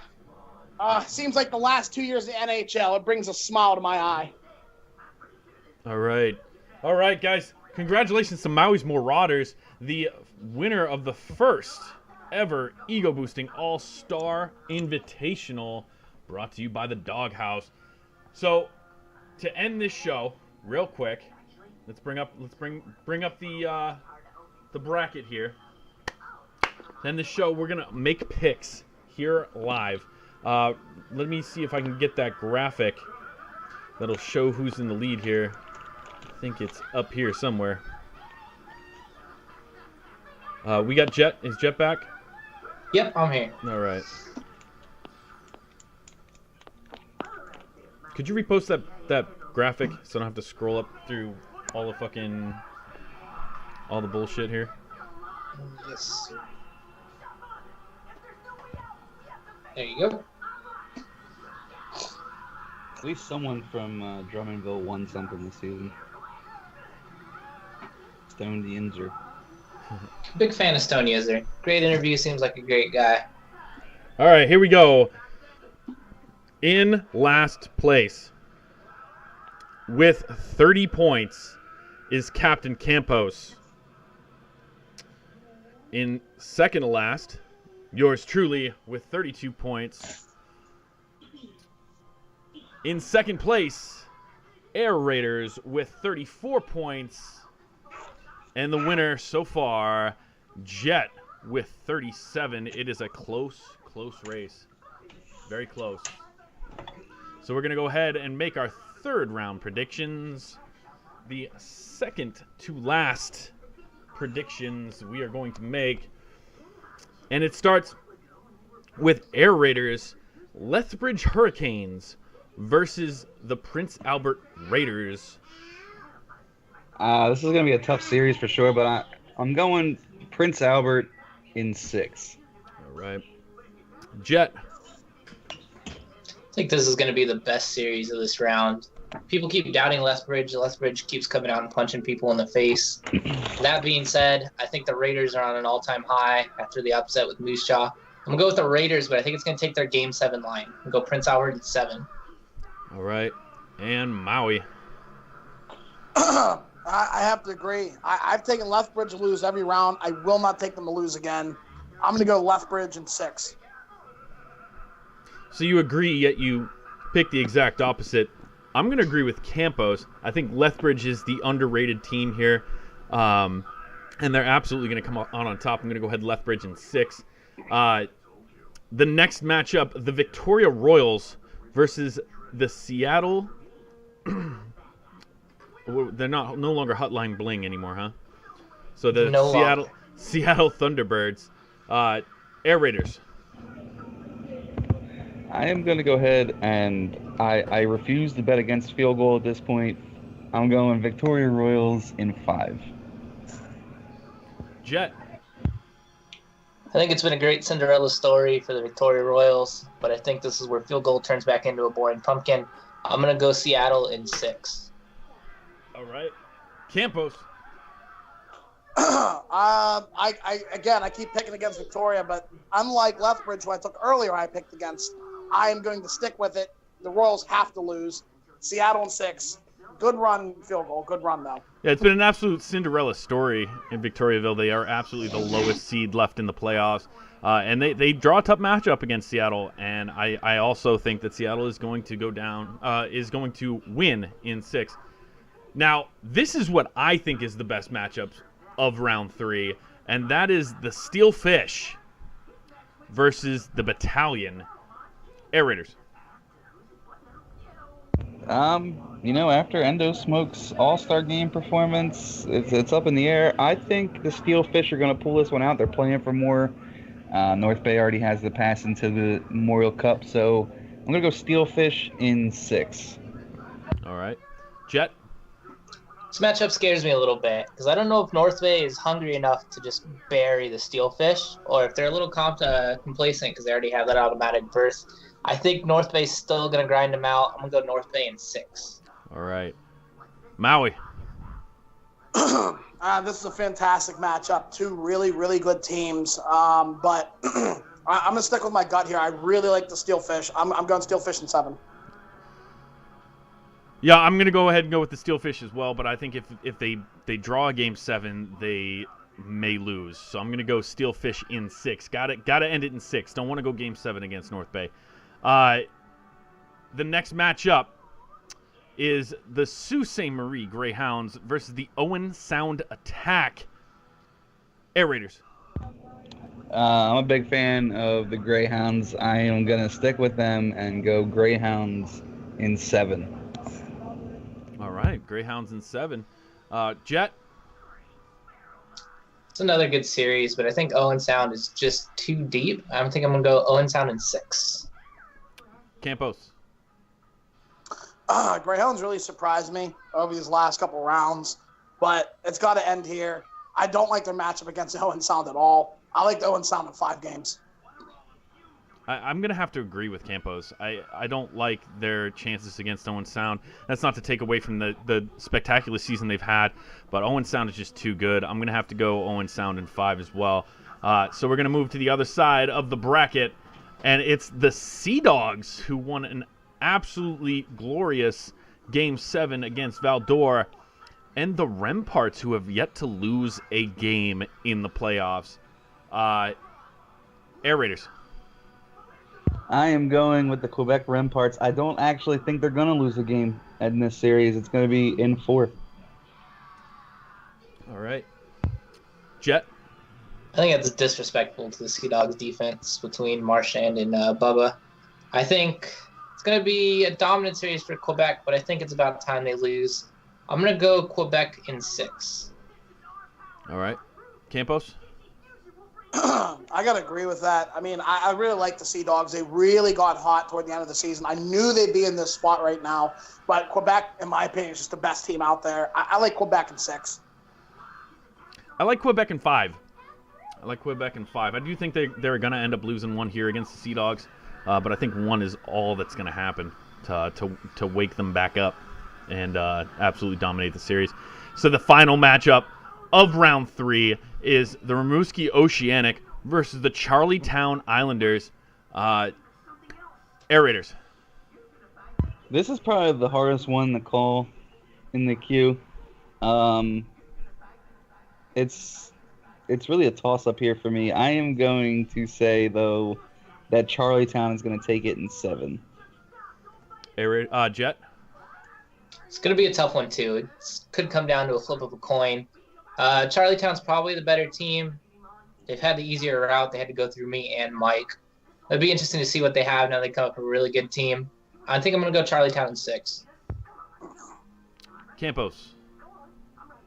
seems like the last 2 years of the NHL. It brings a smile to my eye. All right. All right, guys. Congratulations to Maui'S Marauders, the winner of the first ever Ego Boosting All-Star Invitational, brought to you by the Doghouse. So, to end this show, real quick, let's bring up the bracket here. To end the show, we're gonna make picks here live. Let me see if I can get that graphic that'll show who's in the lead here. I think it's up here somewhere. We got Jet. Is Jet back? Yep, I'm here. All right. Could you repost that graphic so I don't have to scroll up through all the bullshit here? Yes. There you go. At least someone from Drummondville won something this season. Stone the Inzer. Big fan of Stone User. Great interview. Seems like a great guy. All right, here we go. In last place with 30 points is Captain Campos. In second to last, yours truly with 32 points. In second place, Air Raiders with 34 points. And the winner so far, Jet with 37. It is a close race. Very close. So we're going to go ahead and make our third round predictions. The second to last predictions we are going to make. And it starts with Air Raiders, Lethbridge Hurricanes versus the Prince Albert Raiders. This is going to be a tough series for sure, but I'm going Prince Albert in 6. All right. Jet. I think this is going to be the best series of this round. People keep doubting Lethbridge. Lethbridge keeps coming out and punching people in the face. That being said, I think the Raiders are on an all-time high after the upset with Moose Jaw. I'm going to go with the Raiders, but I think it's going to take their Game 7 line. I'm going to go Prince Albert in 7. All right. And Maui. I have to agree. I've taken Lethbridge to lose every round. I will not take them to lose again. I'm going to go Lethbridge in 6. So you agree, yet you pick the exact opposite. I'm going to agree with Campos. I think Lethbridge is the underrated team here, and they're absolutely going to come on top. I'm going to go ahead Lethbridge in 6. The next matchup, the Victoria Royals versus the Seattle... They're no longer Hotline Bling anymore, huh? So the Seattle Thunderbirds, Air Raiders. I am going to go ahead and I refuse to bet against field goal at this point. I'm going Victoria Royals in 5. Jet. I think it's been a great Cinderella story for the Victoria Royals, but I think this is where field goal turns back into a boring pumpkin. I'm going to go Seattle in 6. All right. Campos. I keep picking against Victoria, but unlike Lethbridge, who I took earlier, I picked against, I am going to stick with it. The Royals have to lose. Seattle in 6. Good run, field goal. Good run, though. Yeah, it's been an absolute Cinderella story in Victoriaville. They are absolutely the lowest seed left in the playoffs. And they draw a tough matchup against Seattle. And I also think that Seattle is going to go down, is going to win in 6. Now, this is what I think is the best matchup of round 3, and that is the Steelfish versus the Battalion. Air Raiders. After Endo Smoke's All-Star Game performance, it's up in the air. I think the Steelfish are going to pull this one out. They're playing for more. North Bay already has the pass into the Memorial Cup, so I'm going to go Steelfish in 6. All right. Jet? This matchup scares me a little bit because I don't know if North Bay is hungry enough to just bury the Steelfish or if they're a little complacent because they already have that automatic berth. I think North Bay's still going to grind them out. I'm going to go North Bay in 6. All right. Maui. This is a fantastic matchup. Two really, really good teams. But I'm gonna stick with my gut here. I really like the Steelfish. I'm going Steelfish in 7. Yeah, I'm gonna go ahead and go with the Steelfish as well. But I think if they draw a game 7, they may lose. So I'm gonna go Steelfish in 6. Got to end it in 6. Don't want to go game 7 against North Bay. The next matchup is the Sault Ste. Marie Greyhounds versus the Owen Sound Attack. Air Raiders. I'm a big fan of the Greyhounds. I am going to stick with them and go Greyhounds in 7. All right, Greyhounds in 7. Jet? It's another good series, but I think Owen Sound is just too deep. I think I'm going to go Owen Sound in 6. Campos. Greyhounds really surprised me over these last couple rounds, but it's got to end here. I don't like their matchup against Owen Sound at all. I like the Owen Sound in 5 games. I'm going to have to agree with Campos. I don't like their chances against Owen Sound. That's not to take away from the spectacular season they've had, but Owen Sound is just too good. I'm going to have to go Owen Sound in 5 as well. So we're going to move to the other side of the bracket, and it's the Sea Dogs who won an absolutely glorious Game 7 against Val-d'Or, and the Remparts who have yet to lose a game in the playoffs. Air Raiders. I am going with the Quebec Remparts. I don't actually think they're going to lose a game in this series. It's going to be in 4th. All right. Jet? I think it's disrespectful to the Sea Dogs defense between Marchand and Bubba. I think it's going to be a dominant series for Quebec, but I think it's about time they lose. I'm going to go Quebec in 6. All right. Campos? I got to agree with that. I mean, I really like the Sea Dogs. They really got hot toward the end of the season. I knew they'd be in this spot right now, but Quebec, in my opinion, is just the best team out there. I like Quebec in 6. I like Quebec in 5. I do think they're going to end up losing one here against the Sea Dogs, but I think one is all that's going to happen to wake them back up and absolutely dominate the series. So the final matchup of round 3 is the Rimouski Oceanic versus the Charlietown Islanders. Air Raiders. This is probably the hardest one to call in the queue. It's really a toss-up here for me. I am going to say, though, that Charlietown is going to take it in 7. Jet? It's going to be a tough one, too. It could come down to a flip of a coin. Charlietown's probably the better team. They've had the easier route. They had to go through me and Mike. It'd be interesting to see what they have now they come up with a really good team. I think I'm going to go Charlietown in 6. Campos.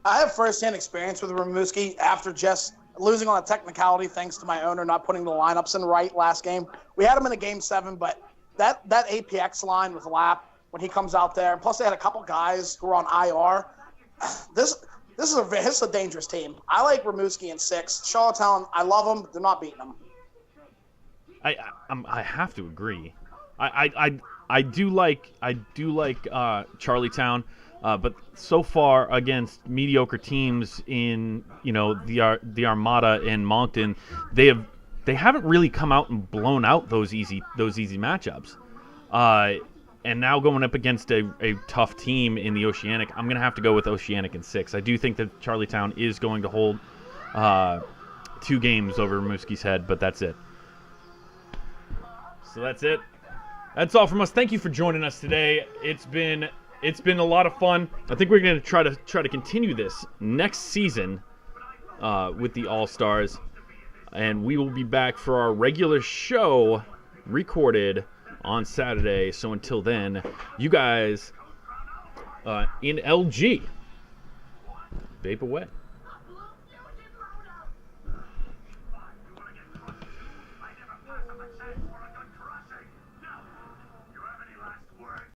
I have first-hand experience with Rimouski after just losing on a technicality thanks to my owner not putting the lineups in right last game. We had him in a Game 7, but that APX line with Lap, when he comes out there, plus they had a couple guys who were on IR, This is a dangerous team. I like Rimouski in 6. Charlottetown, I love them. They're not beating them. I have to agree. I do like Charlietown, but so far against mediocre teams in the Armada and Moncton, they haven't really come out and blown out those easy matchups. And now going up against a tough team in the Oceanic, I'm going to have to go with Oceanic in 6. I do think that Charlietown is going to hold 2 games over Rimouski's head, but that's it. So that's it. That's all from us. Thank you for joining us today. It's been a lot of fun. I think we're going to try to continue this next season with the All-Stars, and we will be back for our regular show recorded on Saturday. So until then, you guys in LG, vape away.